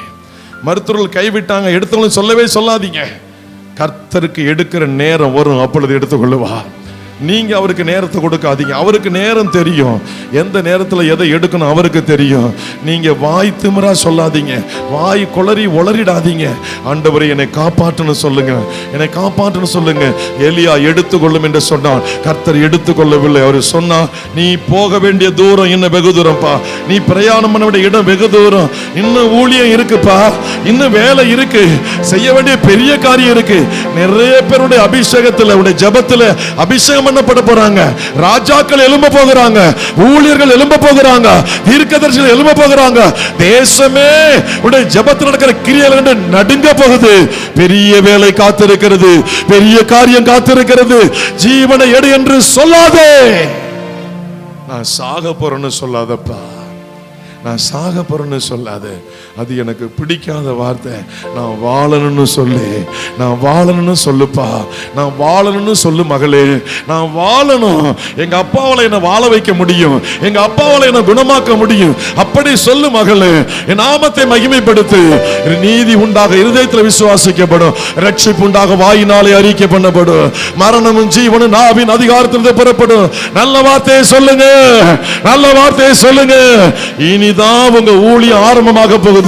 மருத்துவர்கள் கைவிட்டாங்க, எடுத்துக்கொள்ளுங்க சொல்லவே சொல்லாதீங்க. கர்த்தருக்கு எடுக்கிற நேரம் வரும், அப்பொழுது எடுத்துக்கொள்ளுவார். நீங்க அவருக்கு நேரத்தை கொடுக்காதீங்க. அவருக்கு நேரம் தெரியும், எந்த நேரத்தில் எதை எடுக்கணும் அவருக்கு தெரியும். நீங்க வாய் திமிரா சொல்லாதீங்க, வாய் கொளறி ஒளறிடாதீங்க. ஆண்டவரே என்னை காப்பாற்றணும் சொல்லுங்க, என்னை காப்பாற்றணும் சொல்லுங்க. எலியா எடுத்துக்கொள்ளும் என்று சொன்னான், கர்த்தர் எடுத்துக்கொள்ளவில்லை. அவர் சொன்னார், நீ போக வேண்டிய தூரம் இன்னும் வெகு தூரம்ப்பா, நீ பிரயாணம் பண்ண வேண்டிய இடம் வெகு தூரம், இன்னும் ஊழியம் இருக்குப்பா, இன்னும் வேலை இருக்கு, செய்ய வேண்டிய பெரிய காரியம் இருக்கு. நிறைய பேருடைய அபிஷேகத்தில், உடைய ஜபத்தில் அபிஷேகம் பண்ணப்பட போறாங்க. ராஜாக்கள் எழும்ப போகிறாங்க, ஊழியர்கள் எழும்ப போகிறாங்க, தீர்க்கதரிசிகள் எழும்ப போகிறாங்க. தேசமே உடைய ஜெபத்தில் நடக்கிற கிரியைகள் கண்டு நடுங்க போகுது. பெரிய வேலை காத்திருக்கிறது, பெரிய காரியம் காத்திருக்கிறது. ஜீவனை எடு என்று சொல்லாதே. நான் சாக போறேன்னு சொல்லாதப்பா, நான் சாக போறேன்னு சொல்லாத. அது எனக்கு பிடிக்காத வார்த்தை. நான் வாழணும்னு சொல்லு, நான் வாழணும்னு சொல்லுப்பா, நான் வாழணும்னு சொல்லு மகளே, நான் வாழணும். எங்க அப்பாவால என்ன வாழ வைக்க முடியும், எங்க அப்பாவால என்ன குணமாக்க முடியும், அப்படி சொல்லு மகளே. என் நாமத்தை மகிமைப்படுத்து. நீதி உண்டாக இருதயத்தில் விசுவாசிக்கப்படும், ரட்சிப்பு உண்டாக வாயினாலே அறிக்கை பண்ணப்படும், மரணமும் ஜீவனும் நாவின் அதிகாரத்தில் பெறப்படும். நல்ல வார்த்தையை சொல்லுங்க, நல்ல வார்த்தையை சொல்லுங்க. இனிதான் உங்க ஊழியம் ஆரம்பமாக போகுது.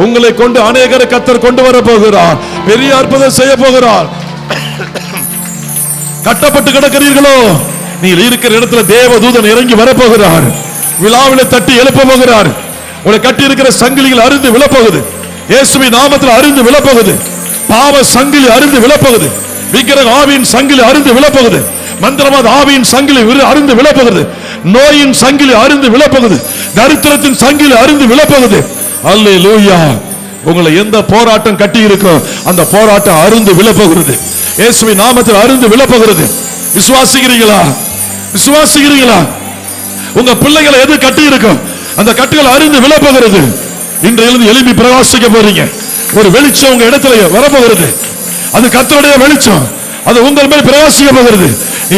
உங்களை கொண்டு அநேகரை கர்த்தர் கொண்டு வர போகிறார், பெரிய அற்புதம் செய்ய போகிறார். கட்டப்பட்டு கிடக்கிறீர்களோ, நீங்கள் இருக்கிற இடத்துல தேவதூதன் இறங்கி வரப்போகிறார், விழாவில தட்டி எழுப்ப போகிறார். உங்களை கட்டி இருக்கிற சங்கிலிகள் அருந்து விழப்போகுது, இயேசுவின் நாமத்தில் அருந்து விழப்போகுது. பாவ சங்கிலி அருந்து விழப்போகுது, விக்கிரக ஆவியின் சங்கிலி அருந்து விழப்போகுது, மந்திரவாத ஆவியின் சங்கிலி அருந்து விழப்போகுது, நோயின் சங்கிலி அருந்து விழப்போகுது, தரித்திரத்தின் சங்கிலி அருந்து விழப்போகுது. அல்லேலூயா. உங்களை எந்த போராட்டம் கட்டி இருக்கும் அந்த போராட்டம் அருந்து விழப்போகிறது, இயேசுவின் நாமத்தில் அருந்து விழப்போகிறது. விசுவாசிக்கிறீங்களா? விசுவாசிக்கிறீங்களா? உங்க பிள்ளைகளை எது கட்டி இருக்கும் அந்த கட்டுகள் அருந்து விழப்போகிறது. இன்றையிலிருந்து எழுப்பி பிரகாசிக்க போறீங்க. ஒரு வெளிச்சம் உங்க இடத்துல வரப்போகிறது, அது கர்த்தருடைய வெளிச்சம், அது உங்கள் மேல் பிரகாசிக்க போகிறது.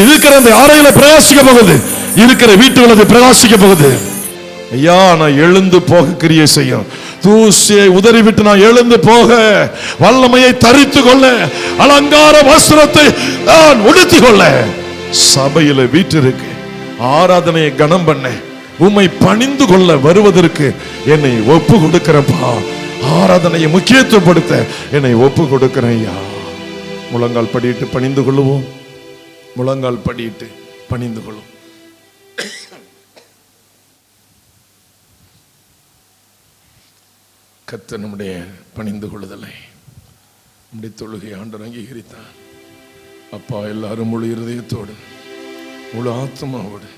இருக்கிற அந்த அறையில பிரகாசிக்க போகுது, இருக்கிற வீட்டுகளை பிரகாசிக்க போகுது. ஐயா, நான் எழுந்து போக கிரியை செய்யும், தூசியை உதறிவிட்டு நான் எழுந்து போக, வல்லமையை தரித்து கொள்ள, அலங்கார வஸ்திரத்தை நான் உடுத்திக் கொள்ள, சபையில வீட்டிற்கு ஆராதனையை கனம் பண்ண, உம்மை பணிந்து கொள்ள வருவதற்கு என்னை ஒப்பு கொடுக்கிறப்பா. ஆராதனையை முக்கியத்துவப்படுத்த என்னை ஒப்பு கொடுக்கிறேன் ஐயா. முழங்கால் படியிட்டு பணிந்து கொள்ளுவோம், முழங்கால் படியிட்டு பணிந்து கொள்ளும். கர்த்தர் நம்முடைய பணிந்து கொள்ளுதலை, நம்முடைய தொழுகை ஆண்டவர் அங்கீகரித்தார். அப்பா, எல்லாரும் முழு இருதயத்தோடு முழு ஆத்மாவோடு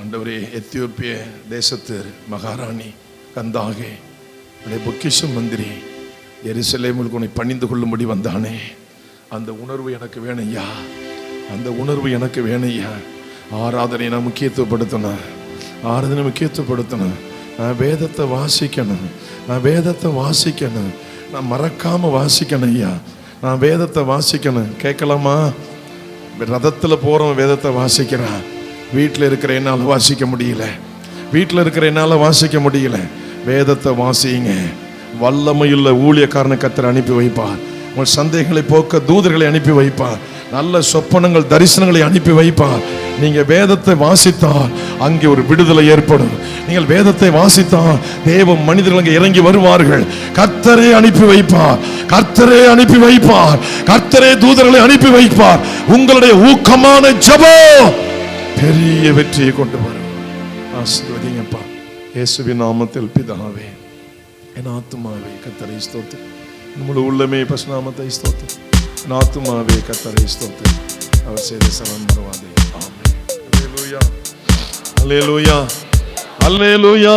ஆண்டவரே, எத்தியோப்பிய தேசத்து மகாராணி கந்தாகே, பொக்கிஷம் மந்திரி எருசலேமுக்கு உன்னை பணிந்து கொள்ளும்படி வந்தானே, அந்த உணர்வு எனக்கு வேணையா, அந்த உணர்வு எனக்கு வேணையா. ஆராதனை நான் முக்கியத்துவப்படுத்தணும், ஆராதனை முக்கியத்துவப்படுத்தணும். நான் வேதத்தை வாசிக்கணும், நான் வேதத்தை வாசிக்கணும், நான் மறக்காம வாசிக்கணும் ஐயா. நான் வேதத்தை வாசிக்கணும். கேட்கலாமா? ரதத்தில் போறோம், வேதத்தை வாசிக்கிறான். வீட்டில் இருக்கிற என்னால் வாசிக்க முடியல, வீட்டில் இருக்கிற என்னால் வாசிக்க முடியல. வேதத்தை வாசிங்க. வல்லமையுள்ள ஊழியக்காரனை கர்த்தர் அனுப்பி வைப்பார். உங்கள் சந்தேகங்களை போக்க தூதர்களை அனுப்பி வைப்பார். நல்ல சொப்பனங்கள் தரிசனங்களை அனுப்பி வைப்பார். நீங்க வேதத்தை வாசித்தால் அங்கே ஒரு விடுதலை ஏற்படும். நீங்கள் வேதத்தை வாசித்தால் தேவ மனிதர்கள் அங்கே இறங்கி வருவார்கள். கர்த்தரே அனுப்பி வைப்பார், கர்த்தரே அனுப்பி வைப்பார், கர்த்தரே தூதர்களை அனுப்பி வைப்பார். உங்களுடைய ஊக்கமான ஜெபம் பெரிய வெற்றியை கொண்டு வரும். ஆசீர்வதிங்கப்பா இயேசுவின் நாமத்தில் பிதாவே. என் ஆத்துமாவே கர்த்தரை ஸ்தோத்திரம், நம்முடைய உள்ளமே பரிசுநாமத்தை ஸ்தோத்திரம். என் ஆத்துமாவே கர்த்தரை ஸ்தோத்திரம், அவர் செய்த சரண் மறவாதே. ஆமென். அல்லேலூயா, அல்லேலூயா, அல்லேலூயா.